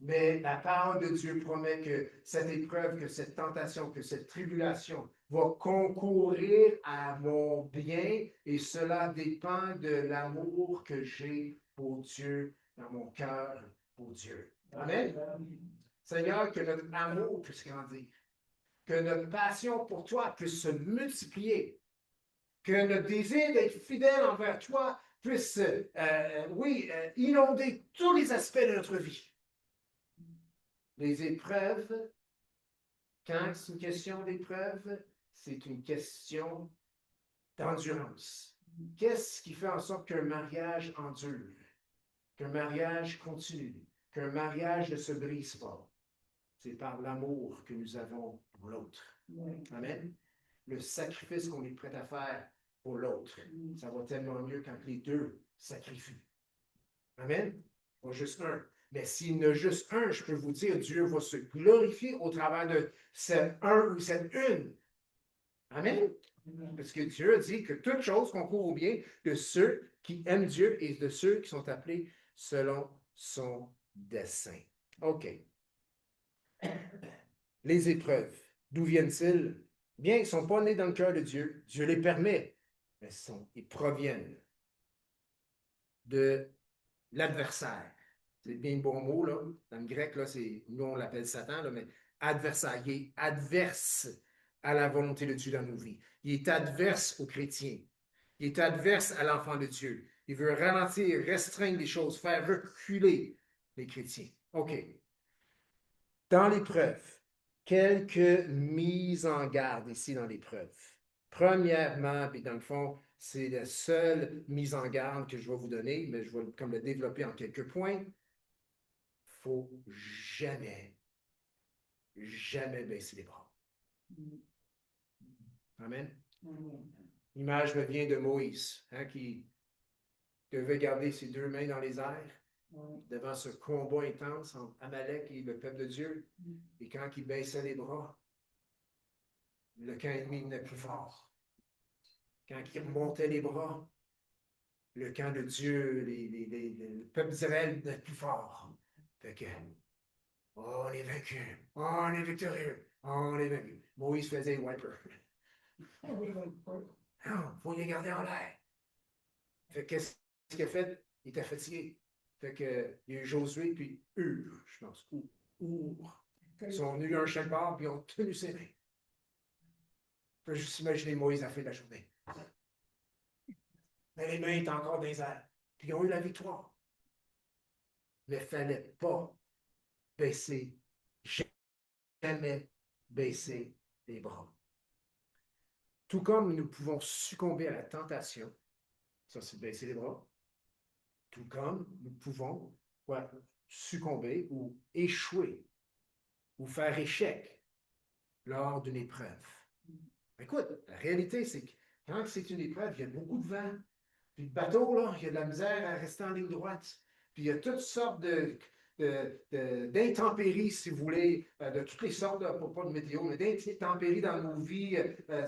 [SPEAKER 1] Mais la parole de Dieu promet que cette épreuve, que cette tentation, que cette tribulation va concourir à mon bien et cela dépend de l'amour que j'ai pour Dieu, dans mon cœur pour Dieu. Amen. Seigneur, que notre amour puisse grandir, que notre passion pour toi puisse se multiplier, que notre désir d'être fidèle envers toi puisse, inonder tous les aspects de notre vie. Les épreuves, quand c'est une question d'épreuve, c'est une question d'endurance. Qu'est-ce qui fait en sorte qu'un mariage endure, qu'un mariage continue, qu'un mariage ne se brise pas? C'est par l'amour que nous avons pour l'autre. Amen. Le sacrifice qu'on est prêt à faire pour l'autre, ça va tellement mieux quand les deux sacrifient. Amen. Pas juste un. Mais s'il y en a juste un, je peux vous dire, Dieu va se glorifier au travers de cet un ou cette une. Amen. Parce que Dieu a dit que toute chose concourt au bien de ceux qui aiment Dieu et de ceux qui sont appelés selon son dessein. OK. Les épreuves, d'où viennent-ils? Bien, ils ne sont pas nés dans le cœur de Dieu. Dieu les permet, mais ils proviennent de l'adversaire. C'est bien le bon mot, là. Dans le grec, là, nous, on l'appelle Satan, là, mais adversaire. Il est adverse à la volonté de Dieu dans nos vies. Il est adverse aux chrétiens. Il est adverse à l'enfant de Dieu. Il veut ralentir, restreindre les choses, faire reculer les chrétiens. OK. Dans l'épreuve, quelques mises en garde ici dans l'épreuve. Premièrement, puis dans le fond, c'est la seule mise en garde que je vais vous donner, mais je vais comme le développer en quelques points. Il ne faut jamais, jamais baisser les bras. Amen. L'image me vient de Moïse, qui devait garder ses deux mains dans les airs devant ce combat intense entre Amalek et le peuple de Dieu. Et quand il baissait les bras, le camp ennemi venait plus fort. Quand il remontait les bras, le camp de Dieu, le peuple d'Israël venait plus fort. Fait que, oh, on est vaincu, oh, on est victorieux, oh, on est vaincu. Moïse faisait un wiper. Non, il faut les garder en l'air. Fait que qu'est-ce qu'il a fait? Il était fatigué. Fait que, il y a eu Josué, puis Hur, je pense, Our. Ils sont venus un chaque part, puis ils ont tenu ses mains. Je peux juste imaginer Moïse à la fin de la journée. Mais les mains étaient encore dans les airs. Puis ils ont eu la victoire. Mais il ne fallait pas baisser, jamais baisser les bras. Tout comme nous pouvons succomber à la tentation, ça c'est baisser les bras, tout comme nous pouvons succomber ou échouer ou faire échec lors d'une épreuve. Écoute, la réalité, c'est que quand c'est une épreuve, il y a beaucoup de vent. Puis le bateau, là, il y a de la misère à rester en ligne droite. Puis il y a toutes sortes d'intempéries, si vous voulez, de toutes les sortes, là, pas de météo, mais d'intempéries dans nos vies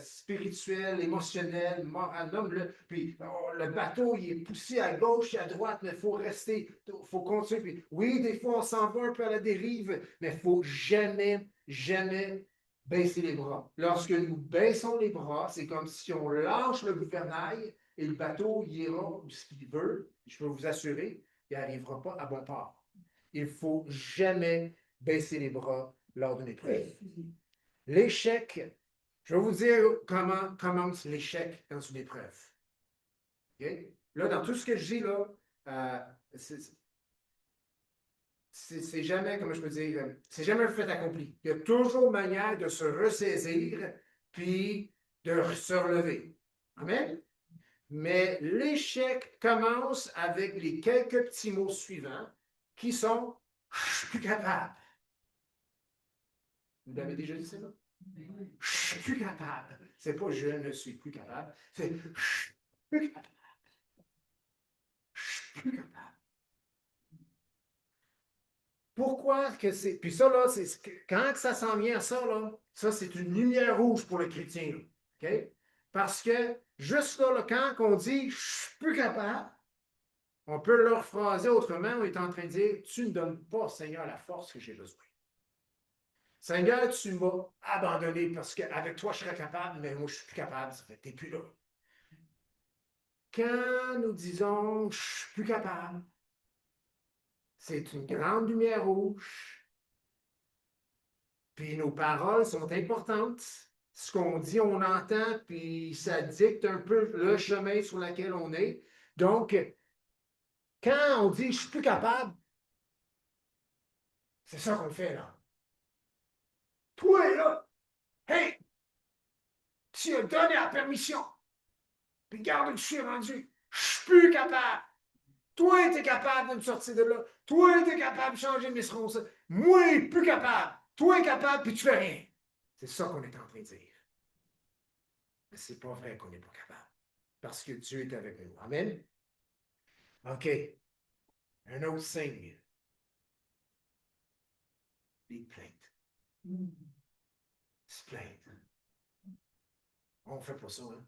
[SPEAKER 1] spirituelles, émotionnelles, morales. Puis le bateau, il est poussé à gauche et à droite, mais il faut rester, il faut continuer. Puis, oui, des fois, on s'en va un peu à la dérive, mais il ne faut jamais, jamais baisser les bras. Lorsque nous baissons les bras, c'est comme si on lâche le gouvernail et le bateau il ira où ce qu'il veut. Je peux vous assurer, il n'arrivera pas à bon port. Il ne faut jamais baisser les bras lors d'une épreuve. L'échec, je vais vous dire comment commence l'échec dans une épreuve. Okay? Là, dans tout ce que je dis, là, c'est jamais, comment je peux dire, c'est jamais un fait accompli. Il y a toujours manière de se ressaisir puis de se relever. Amen? Mais l'échec commence avec les quelques petits mots suivants qui sont « je suis plus capable ». Vous l'avez déjà dit ça, là? Je suis plus capable. C'est pas je ne suis plus capable, c'est je suis plus capable. Je suis plus capable. Pourquoi que c'est. Puis ça, là, quand ça s'en vient à ça, là, ça, c'est une lumière rouge pour le chrétien. Là. OK? Parce que juste là, quand on dit je suis plus capable, on peut leur phraser autrement, on est en train de dire tu ne donnes pas, Seigneur, la force que j'ai besoin. Seigneur, tu m'as abandonné parce qu'avec toi, je serais capable, mais moi, je ne suis plus capable. Ça fait que tu n'es plus là. Quand nous disons je ne suis plus capable, c'est une grande lumière rouge. Puis nos paroles sont importantes. Ce qu'on dit, on entend, puis ça dicte un peu le chemin sur lequel on est. Donc, quand on dit je ne suis plus capable, c'est ça qu'on fait là. Toi là, hey, tu as donné la permission. Puis regarde où je suis rendu. Je ne suis plus capable. Toi, tu es capable de me sortir de là. Toi, tu es capable de changer mes ronces. Moi, plus capable. Toi, capable, puis tu fais rien. C'est ça qu'on est en train de dire. Mais c'est pas vrai qu'on n'est pas capable. Parce que Dieu est avec nous. Amen. OK. Un autre signe. Des plaintes. Se plaindre. On ne fait pas ça, hein?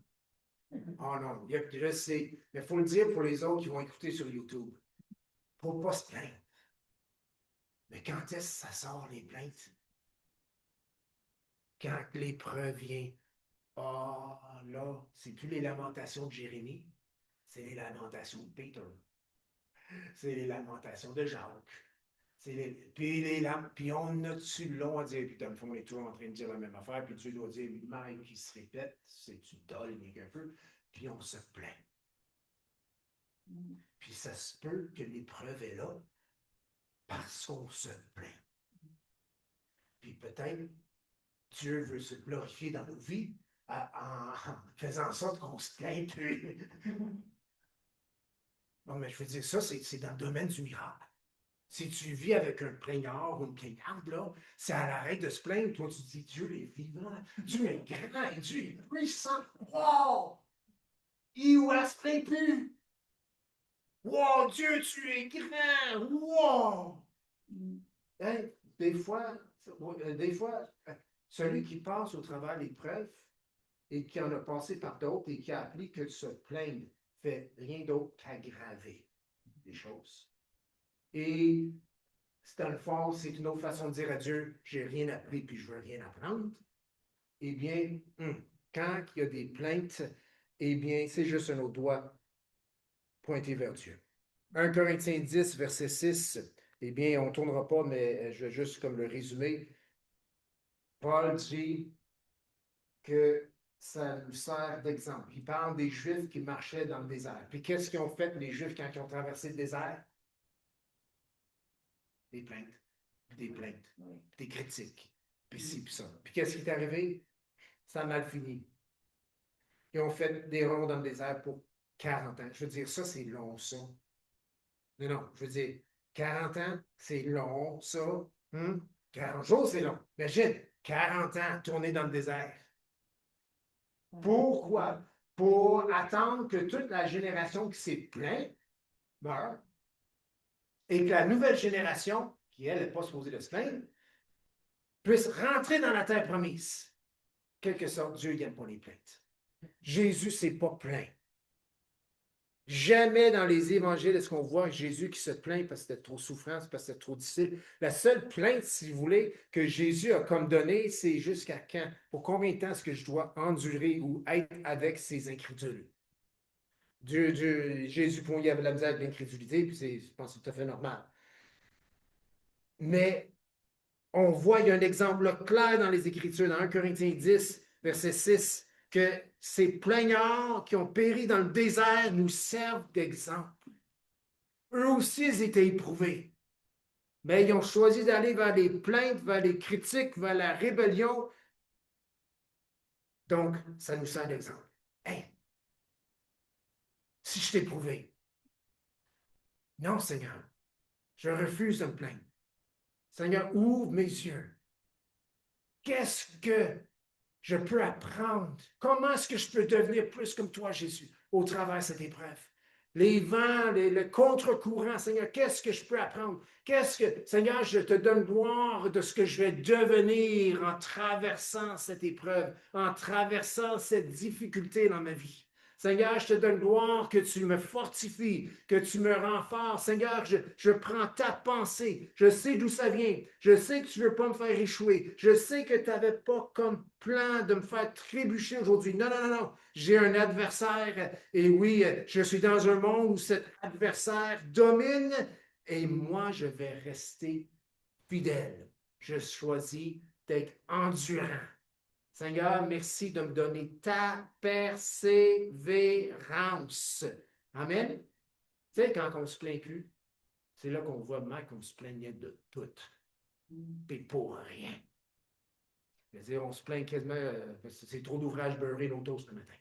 [SPEAKER 1] Oh non, je sais. Mais il faut le dire pour les autres qui vont écouter sur YouTube. Il ne faut pas se plaindre. Mais quand est-ce que ça sort, les plaintes? Quand l'épreuve vient. Ah, là, c'est plus les lamentations de Jérémie, c'est les lamentations de Peter. C'est les lamentations de Jacques. Puis on a-tu le long à dire, puis dans le fond, on est toujours en train de dire la même affaire, puis Dieu doit dire lui-même qui se répète, c'est-tu dole, un peu, puis on se plaint. Puis ça se peut que l'épreuve est là parce qu'on se plaint. Puis peut-être Dieu veut se glorifier dans nos vies en faisant en sorte qu'on se plaigne. Non, mais je veux dire, ça, c'est dans le domaine du miracle. Si tu vis avec un plaignard ou une plaignarde, là, c'est à l'arrêt de se plaindre. Toi, tu dis, Dieu est vivant, Dieu est grand, Dieu est puissant. Wow! Il ne se plaint plus. Wow, Dieu, tu es grand. Wow! Hein? Des fois, celui qui passe au travers des l'épreuve et qui en a passé par d'autres et qui a appris que de se plaindre fait rien d'autre qu'aggraver les choses. Et dans le fond, c'est une autre façon de dire à Dieu, j'ai rien appris puis je veux rien apprendre. Eh bien, quand il y a des plaintes, eh bien, c'est juste un autre doigt pointé vers Dieu. 1 Corinthiens 10, verset 6, eh bien, on ne tournera pas, mais je vais juste comme le résumer. Paul dit que ça nous sert d'exemple. Il parle des Juifs qui marchaient dans le désert. Puis qu'est-ce qu'ils ont fait, les Juifs, quand ils ont traversé le désert? Des plaintes, des critiques, puis ci, puis ça. Puis qu'est-ce qui est arrivé? Ça a mal fini. Ils ont fait des ronds dans le désert pour 40 ans. Je veux dire, ça, c'est long, ça. Non, je veux dire, 40 ans, c'est long, ça. 40 jours, c'est long. Imagine, 40 ans tourner dans le désert. Pourquoi? Pour attendre que toute la génération qui s'est plainte meure et que la nouvelle génération, qui elle n'est pas supposée de se plaindre, puisse rentrer dans la terre promise. Quelque sorte, Dieu n'aime pas les plaintes. Jésus ne s'est pas plaint. Jamais dans les évangiles est-ce qu'on voit Jésus qui se plaint parce que c'était trop souffrant, parce que c'était trop difficile. La seule plainte, si vous voulez, que Jésus a comme donnée, c'est jusqu'à quand? Pour combien de temps est-ce que je dois endurer ou être avec ces incrédules? Jésus, pour lui, il avait la misère avec l'incrédulité, puis je pense que c'est tout à fait normal. Mais on voit, il y a un exemple clair dans les Écritures, dans 1 Corinthiens 10, verset 6, que ces plaignards qui ont péri dans le désert nous servent d'exemple. Eux aussi, ils étaient éprouvés. Mais ils ont choisi d'aller vers les plaintes, vers les critiques, vers la rébellion. Donc, ça nous sert d'exemple. Hey, si je t'ai éprouvé, non, Seigneur, je refuse de me plaindre. Seigneur, ouvre mes yeux. Qu'est-ce que je peux apprendre? Comment est-ce que je peux devenir plus comme toi, Jésus, au travers de cette épreuve? Les vents, le contre-courant, Seigneur, qu'est-ce que je peux apprendre? Seigneur, je te donne gloire de ce que je vais devenir en traversant cette épreuve, en traversant cette difficulté dans ma vie. Seigneur, je te donne gloire que tu me fortifies, que tu me rends fort. Seigneur, je prends ta pensée. Je sais d'où ça vient. Je sais que tu ne veux pas me faire échouer. Je sais que tu n'avais pas comme plan de me faire trébucher aujourd'hui. Non, non, non, non. J'ai un adversaire. Et oui, je suis dans un monde où cet adversaire domine. Et moi, je vais rester fidèle. Je choisis d'être endurant. Seigneur, merci de me donner ta persévérance. Amen. Tu sais, quand on se plaint plus, c'est là qu'on voit vraiment qu'on se plaignait de tout. Et pour rien. C'est-à-dire, on se plaint quasiment parce que c'est trop d'ouvrages beurrés l'auto ce matin.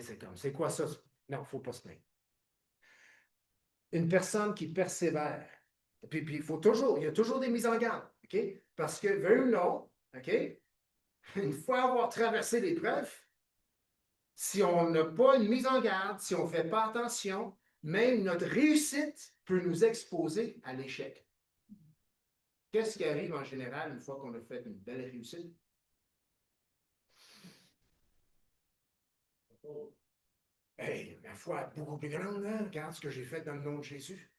[SPEAKER 1] C'est comme, c'est quoi ça? Non, il ne faut pas se plaindre. Une personne qui persévère, puis il y a toujours des mises en garde, OK? Parce que, veut ou non, OK? Une fois avoir traversé l'épreuve, si on n'a pas une mise en garde, si on ne fait pas attention, même notre réussite peut nous exposer à l'échec. Qu'est-ce qui arrive en général une fois qu'on a fait une belle réussite? Hey, ma foi est beaucoup plus grande, hein? Regarde ce que j'ai fait dans le nom de Jésus.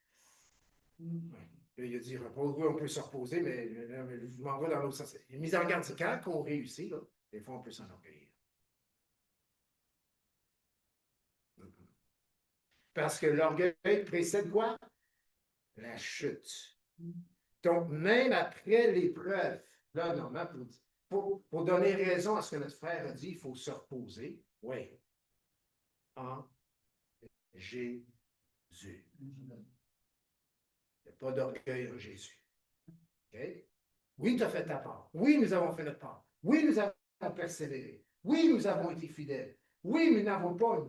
[SPEAKER 1] Ouais. Là, il a dit, repose-toi, on peut se reposer, mais je m'en vais dans l'autre sens. Une mise en garde, c'est quand on réussit, là, des fois, on peut s'enorgueillir. Parce que l'orgueil précède quoi? La chute. Donc, même après l'épreuve, là, normalement, pour donner raison à ce que notre frère a dit, il faut se reposer. Oui. En Jésus. Il n'y a pas d'orgueil en Jésus. Okay? Oui, tu as fait ta part. Oui, nous avons fait notre part. Oui, nous avons persévéré. Oui, nous avons été fidèles. Oui, nous n'avons pas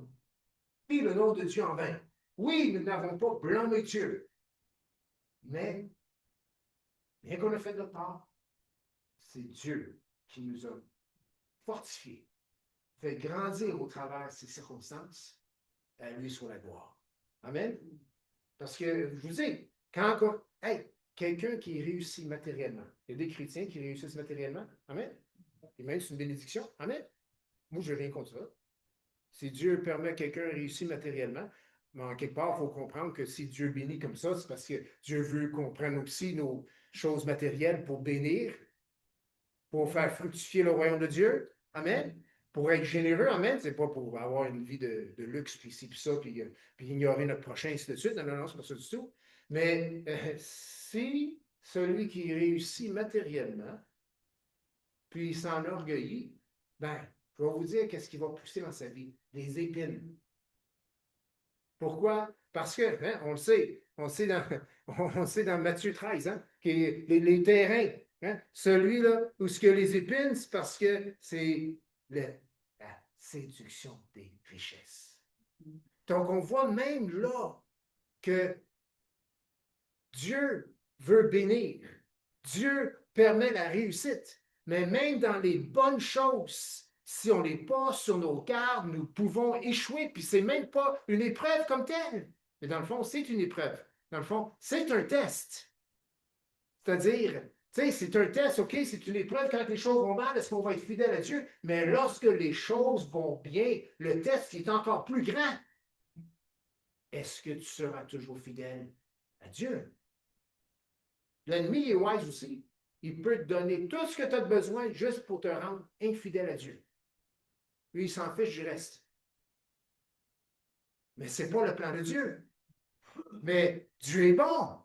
[SPEAKER 1] pris le nom de Dieu en vain. Oui, nous n'avons pas blâmé Dieu. Mais, bien qu'on a fait notre part, c'est Dieu qui nous a fortifiés, fait grandir au travers de ces circonstances. À lui soit la gloire. Amen. Parce que, je vous dis, hey, quelqu'un qui réussit matériellement, il y a des chrétiens qui réussissent matériellement. Amen. Et même c'est une bénédiction. Amen. Moi, je n'ai rien contre ça. Si Dieu permet à quelqu'un de réussir matériellement, mais en quelque part, il faut comprendre que si Dieu bénit comme ça, c'est parce que Dieu veut qu'on prenne aussi nos choses matérielles pour bénir, pour faire fructifier le royaume de Dieu. Amen. Pour être généreux, amen. C'est pas pour avoir une vie de luxe, puis ci, puis ça, puis ignorer notre prochain, ainsi de suite. Non, non, non, c'est pas ça du tout. Mais si celui qui réussit matériellement, puis il s'enorgueillit, ben, je vais vous dire qu'est-ce qui va pousser dans sa vie. Des épines. Pourquoi? Parce que, hein, on le sait dans, on le sait dans Matthieu 13, hein, les terrains, hein, celui-là où ce que les épines, c'est parce que c'est la séduction des richesses. Donc, on voit même là que Dieu veut bénir, Dieu permet la réussite. Mais même dans les bonnes choses, si on n'est pas sur nos gardes, nous pouvons échouer. Puis c'est même pas une épreuve comme telle. Mais dans le fond, c'est une épreuve. Dans le fond, c'est un test. C'est-à-dire, tu sais, c'est un test, OK, c'est une épreuve quand les choses vont mal, est-ce qu'on va être fidèle à Dieu? Mais lorsque les choses vont bien, le test est encore plus grand. Est-ce que tu seras toujours fidèle à Dieu? L'ennemi est wise aussi. Il peut te donner tout ce que tu as besoin juste pour te rendre infidèle à Dieu. Lui, il s'en fiche du reste. Mais ce n'est pas le plan de Dieu. Mais Dieu est bon.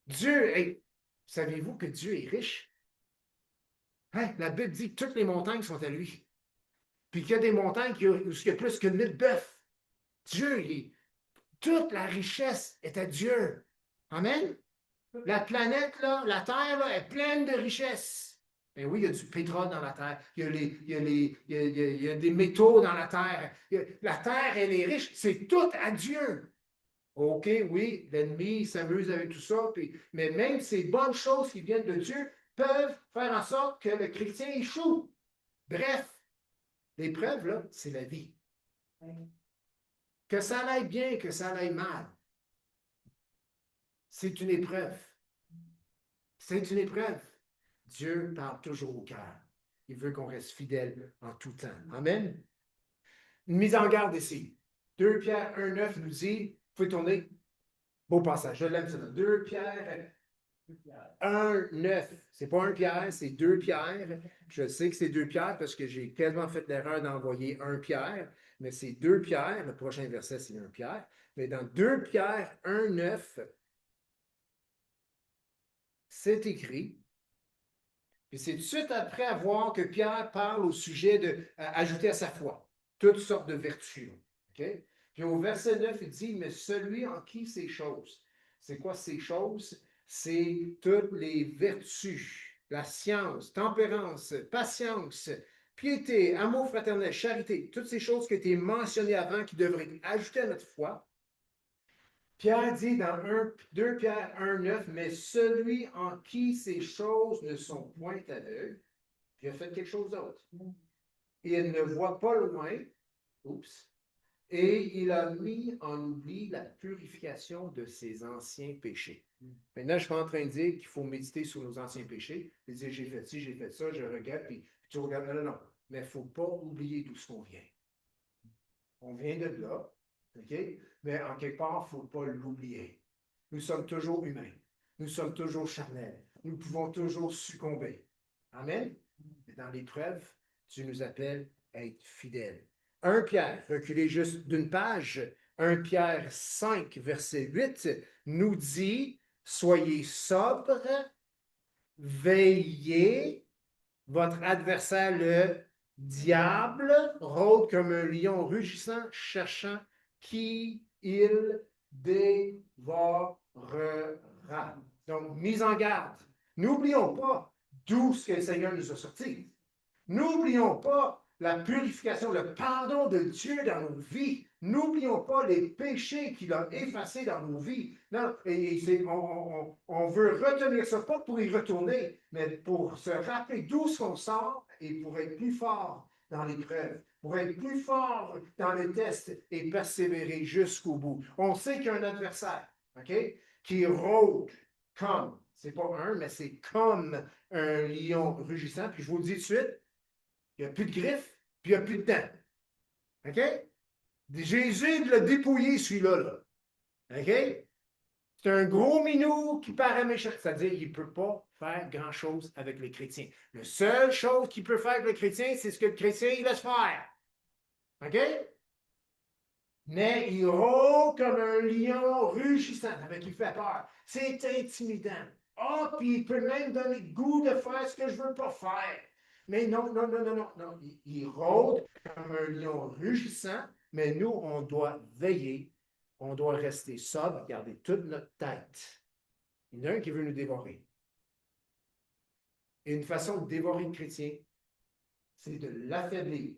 [SPEAKER 1] Dieu est... Savez-vous que Dieu est riche? Hein? La Bible dit que toutes les montagnes sont à lui. Puis qu'il y a des montagnes où il y a plus que 1000 bœufs. Dieu, toute la richesse est à Dieu. Amen? La planète, là, la Terre, là, est pleine de richesses. Ben oui, il y a du pétrole dans la Terre. Il y a des métaux dans la Terre. La Terre, elle est riche. C'est tout à Dieu. OK, oui, l'ennemi s'amuse avec tout ça. Mais même ces bonnes choses qui viennent de Dieu peuvent faire en sorte que le chrétien échoue. Bref, l'épreuve, là, c'est la vie. Que ça aille bien, que ça aille mal. C'est une épreuve. C'est une épreuve. Dieu parle toujours au cœur. Il veut qu'on reste fidèle en tout temps. Amen. Une mise en garde ici. 2 Pierre 1,9 nous dit, vous pouvez tourner, beau passage, je l'aime ça. 2 Pierre 1,9. C'est pas 1 Pierre, c'est 2 Pierre. Je sais que c'est 2 Pierre parce que j'ai quasiment fait l'erreur d'envoyer 1 Pierre, mais c'est 2 Pierre. Le prochain verset, c'est 1 Pierre. Mais dans 2 Pierre 1,9, c'est écrit. Puis c'est tout de suite après avoir que Pierre parle au sujet d'ajouter à sa foi toutes sortes de vertus. Okay? Puis au verset 9, il dit, mais celui en qui ces choses. C'est quoi ces choses? C'est toutes les vertus, la science, tempérance, patience, piété, amour fraternel, charité, toutes ces choses qui ont été mentionnées avant qui devraient être ajoutées à notre foi. Pierre dit dans 2 Pierre 1,9, mais celui en qui ces choses ne sont point aveugles, il a fait quelque chose d'autre. Il ne voit pas loin, oups, et il a mis en oubli la purification de ses anciens péchés. Maintenant, je suis pas en train de dire qu'il faut méditer sur nos anciens péchés, et dire j'ai fait ci, j'ai fait ça, je regarde, puis tu regardes, non, non, non. Mais il ne faut pas oublier d'où ce qu'on vient. On vient de là, OK? Mais en quelque part, il ne faut pas l'oublier. Nous sommes toujours humains. Nous sommes toujours charnels. Nous pouvons toujours succomber. Amen? Mais dans l'épreuve, Dieu nous appelle à être fidèles. 1 Pierre, reculez juste d'une page, 1 Pierre 5, verset 8, nous dit, soyez sobres, veillez, votre adversaire, le diable, rôde comme un lion rugissant, cherchant qui il dévorera. Donc, mise en garde. N'oublions pas d'où ce que le Seigneur nous a sortis. N'oublions pas la purification, le pardon de Dieu dans nos vies. N'oublions pas les péchés qu'il a effacés dans nos vies. Non, on veut retenir ça, pas pour y retourner, mais pour se rappeler d'où on sort et pour être plus fort dans l'épreuve, pour être plus fort dans les tests et persévérer jusqu'au bout. On sait qu'il y a un adversaire, OK, qui rôde comme, c'est pas un, mais c'est comme un lion rugissant. Puis je vous le dis tout de suite, il n'y a plus de griffes, puis il n'y a plus de dents. OK? Jésus l'a dépouillé, celui-là. Là. OK? C'est un gros minou qui paraît méchant. C'est-à-dire qu'il ne peut pas faire grand-chose avec les chrétiens. La seule chose qu'il peut faire avec le chrétien, c'est ce que le chrétien il laisse faire. OK? Mais il rôde comme un lion rugissant, avec qui fait peur. C'est intimidant. Ah, oh, puis il peut même donner le goût de faire ce que je ne veux pas faire. Mais non, non, non, non, non, non. Il rôde comme un lion rugissant, mais nous, on doit veiller, on doit rester sobre, garder toute notre tête. Il y en a un qui veut nous dévorer. Et une façon de dévorer le chrétien, c'est de l'affaiblir,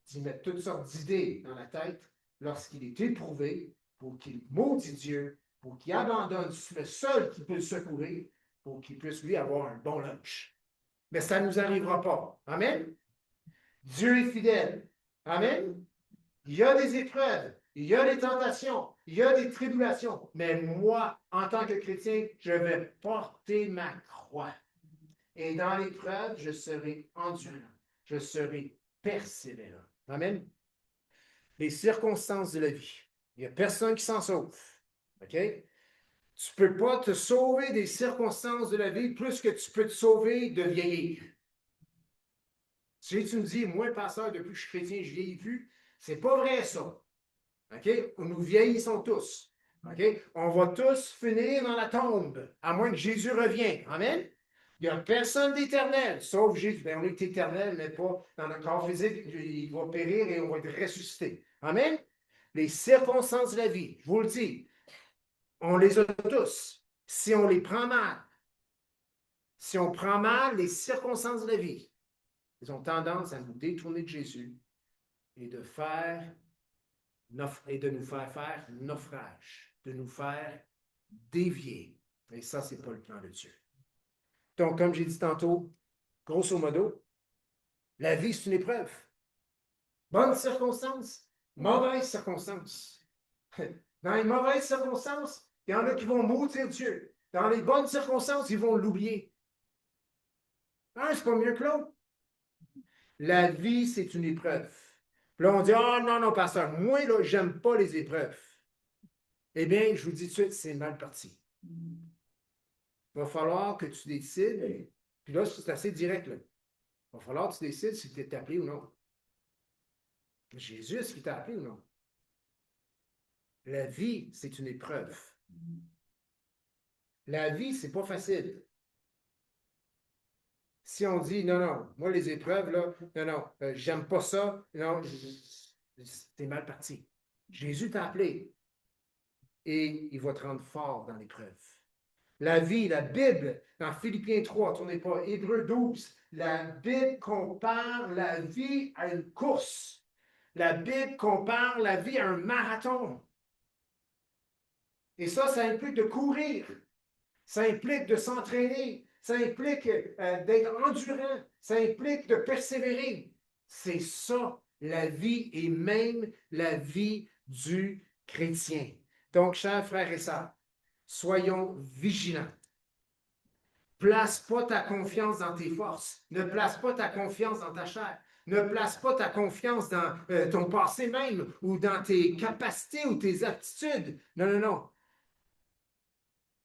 [SPEAKER 1] d'y mettre toutes sortes d'idées dans la tête lorsqu'il est éprouvé, pour qu'il maudit Dieu, pour qu'il abandonne le seul qui peut le secourir, pour qu'il puisse, lui, avoir un bon lunch. Mais ça ne nous arrivera pas. Amen? Dieu est fidèle. Amen? Il y a des épreuves, il y a des tentations, il y a des tribulations. Mais moi, en tant que chrétien, je vais porter ma croix. Et dans l'épreuve, je serai endurant. Je serai persévérant. Amen? Les circonstances de la vie. Il n'y a personne qui s'en sauve. OK? Tu ne peux pas te sauver des circonstances de la vie plus que tu peux te sauver de vieillir. Si tu me dis, moi, pasteur, depuis que je suis chrétien, je vieillis plus, c'est pas vrai ça. OK? Nous vieillissons tous. OK? On va tous finir dans la tombe, à moins que Jésus revienne. Amen? Il n'y a personne d'éternel, sauf Jésus. Bien, on est éternel, mais pas dans le corps physique. Il va périr et on va être ressuscité. Amen? Les circonstances de la vie, je vous le dis, on les a tous. Si on les prend mal, si on prend mal les circonstances de la vie, ils ont tendance à nous détourner de Jésus et de nous faire faire naufrage, de nous faire dévier. Et ça, ce n'est pas le plan de Dieu. Donc, comme j'ai dit tantôt, grosso modo, la vie, c'est une épreuve. Bonnes circonstances, mauvaises circonstances. Dans les mauvaises circonstances, il y en a qui vont maudire Dieu. Dans les bonnes circonstances, ils vont l'oublier. Ah, c'est pas mieux que l'autre. La vie, c'est une épreuve. Puis là, on dit, ah non, non, pasteur, moi, là, j'aime pas les épreuves. Eh bien, je vous dis tout de suite, c'est mal parti. Il va falloir que tu décides, puis là, c'est assez direct, là. Il va falloir que tu décides si tu es appelé ou non. Jésus, est-ce qu'il t'a appelé ou non? La vie, c'est une épreuve. La vie, c'est pas facile. Si on dit, non, non, moi, les épreuves, là, non, non, j'aime pas ça, non, t'es mal parti. Jésus t'a appelé et il va te rendre fort dans l'épreuve. La vie, la Bible, dans Philippiens 3, tournez pas, Hébreux 12, la Bible compare la vie à une course. La Bible compare la vie à un marathon. Et ça implique de courir. Ça implique de s'entraîner. Ça implique d'être endurant. Ça implique de persévérer. C'est ça, la vie et même la vie du chrétien. Donc, chers frères et sœurs, soyons vigilants. Place pas ta confiance dans tes forces. Ne place pas ta confiance dans ta chair. Ne place pas ta confiance dans ton passé même ou dans tes capacités ou tes aptitudes. Non, non, non.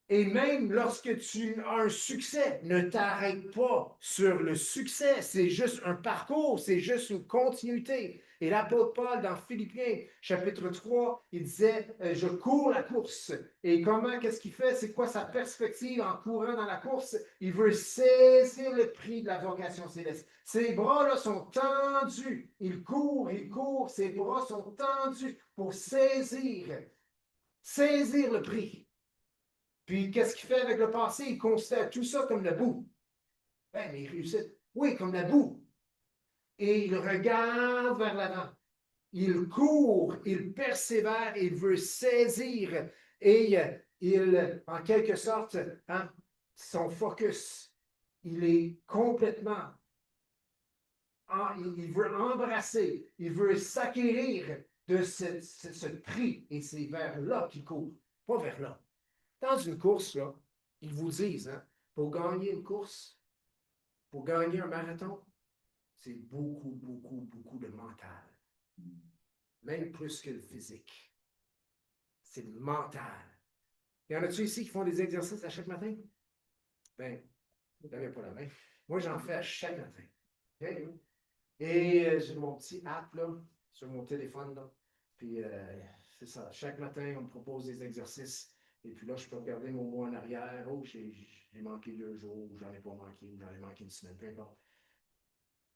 [SPEAKER 1] Et même lorsque tu as un succès, ne t'arrête pas sur le succès. C'est juste un parcours, c'est juste une continuité. Et l'apôtre Paul, dans Philippiens, chapitre 3, il disait, je cours la course. Et comment, qu'est-ce qu'il fait? C'est quoi sa perspective en courant dans la course? Il veut saisir le prix de la vocation céleste. Ses bras-là sont tendus. Il court, ses bras sont tendus pour saisir le prix. Puis, qu'est-ce qu'il fait avec le passé? Il constate tout ça comme la boue. Ben, mais il réussit. Oui, comme la boue. Et il regarde vers l'avant. Il court, il persévère, il veut saisir. Et il, en quelque sorte, hein, son focus, il est complètement, il veut embrasser, il veut s'acquérir de ce prix. Et c'est vers là qu'il court, pas vers là. Dans une course, là, ils vous disent, hein, pour gagner une course, pour gagner un marathon, c'est beaucoup, beaucoup, beaucoup de mental. Même plus que le physique. C'est le mental. Y en a-tu ici qui font des exercices à chaque matin? Ben, vous n'avez pas la main. Moi, j'en fais à chaque matin. Okay? Et j'ai mon petit app là, sur mon téléphone. Là. Puis, c'est ça. Chaque matin, on me propose des exercices. Et puis là, je peux regarder mon mois en arrière. Oh, j'ai manqué 2 jours, ou j'en ai pas manqué, ou j'en ai manqué une semaine, peu importe.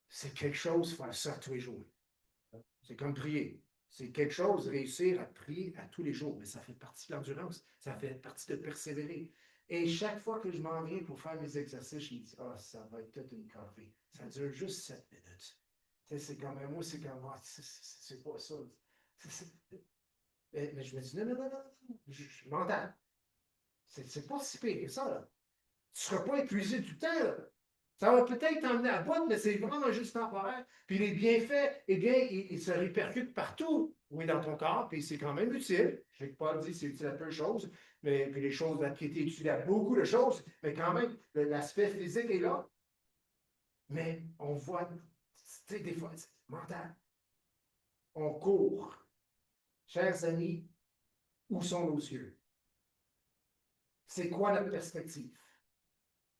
[SPEAKER 1] C'est quelque chose, faire ça tous les jours. C'est comme prier. C'est quelque chose, réussir à prier à tous les jours. Mais ça fait partie de l'endurance. Ça fait partie de persévérer. Et chaque fois que je m'en viens pour faire mes exercices, je me dis, ah, ça va être toute une corvée. Ça dure juste 7 minutes. C'est comme, moi, c'est comme, c'est pas ça. Mais je me dis, non, non, non, non, je m'entends. C'est pas si pire que ça, là. Tu ne seras pas épuisé tout le temps, là. Ça va peut-être t'emmener à bout, mais c'est vraiment juste temporaire. Puis les bienfaits, eh bien, ils se répercutent partout, oui, dans ton corps, puis c'est quand même utile. Je ne vais pas dire que c'est utile à peu de choses, mais puis les choses, la piété est utile à beaucoup de choses, mais quand même, l'aspect physique est là. Mais on voit, tu sais, des fois, c'est mental. On court. Chers amis, où sont nos yeux? C'est quoi notre perspective?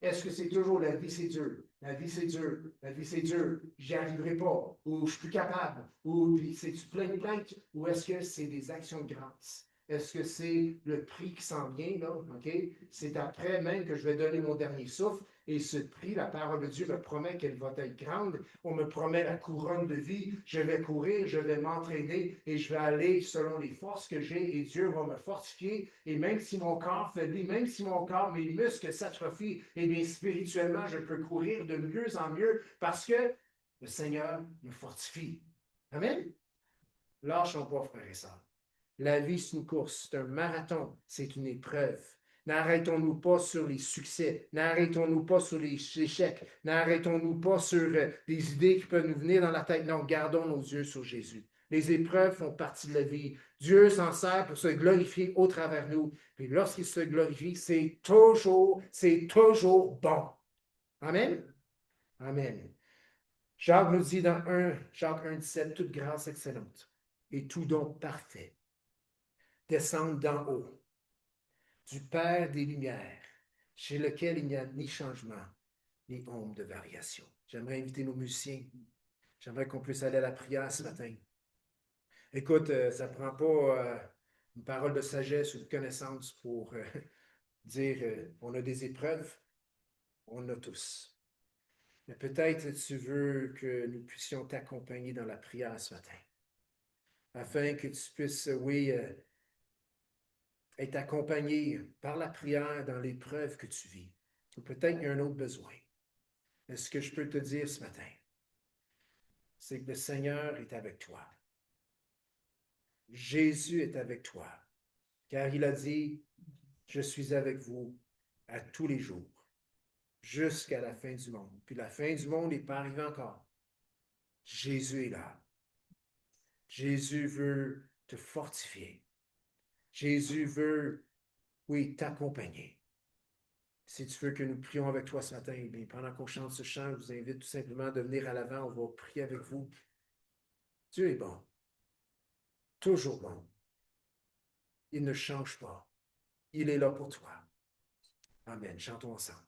[SPEAKER 1] Est-ce que c'est toujours la vie, c'est dur? La vie, c'est dur. La vie, c'est dur. J'y arriverai pas. Ou je suis plus capable. Ou puis c'est-tu plein de plaintes? Ou est-ce que c'est des actions de grâce? Est-ce que c'est le prix qui s'en vient, là? OK? C'est après même que je vais donner mon dernier souffle. Et ce prix, la parole de Dieu me promet qu'elle va être grande. On me promet la couronne de vie. Je vais courir, je vais m'entraîner et je vais aller selon les forces que j'ai et Dieu va me fortifier. Et même si mon corps faiblit, même si mon corps, mes muscles s'atrophient, et bien spirituellement, je peux courir de mieux en mieux parce que le Seigneur me fortifie. Amen? Lâchons pas, frères et sœurs. La vie, c'est une course, c'est un marathon, c'est une épreuve. N'arrêtons-nous pas sur les succès, n'arrêtons-nous pas sur les échecs, n'arrêtons-nous pas sur des idées qui peuvent nous venir dans la tête. Non, gardons nos yeux sur Jésus. Les épreuves font partie de la vie. Dieu s'en sert pour se glorifier au travers de nous. Puis lorsqu'il se glorifie, c'est toujours bon. Amen? Amen. Jacques nous dit dans Jacques 1,17, toute grâce excellente et tout don parfait descendent d'en haut, du Père des Lumières, chez lequel il n'y a ni changement, ni ombre de variation. J'aimerais inviter nos musiciens. J'aimerais qu'on puisse aller à la prière ce matin. Écoute, ça ne prend pas une parole de sagesse ou de connaissance pour dire on a des épreuves, on en a tous. Mais peut-être tu veux que nous puissions t'accompagner dans la prière ce matin, afin que tu puisses, oui, être accompagné par la prière dans l'épreuve que tu vis. Ou peut-être qu'il y a un autre besoin. Mais ce que je peux te dire ce matin, c'est que le Seigneur est avec toi. Jésus est avec toi, car il a dit, je suis avec vous à tous les jours, jusqu'à la fin du monde. Puis la fin du monde n'est pas arrivée encore. Jésus est là. Jésus veut te fortifier. Jésus veut, oui, t'accompagner. Si tu veux que nous prions avec toi ce matin, bien, pendant qu'on chante ce chant, je vous invite tout simplement de venir à l'avant. On va prier avec vous. Dieu est bon, toujours bon. Il ne change pas. Il est là pour toi. Amen. Chantons ensemble.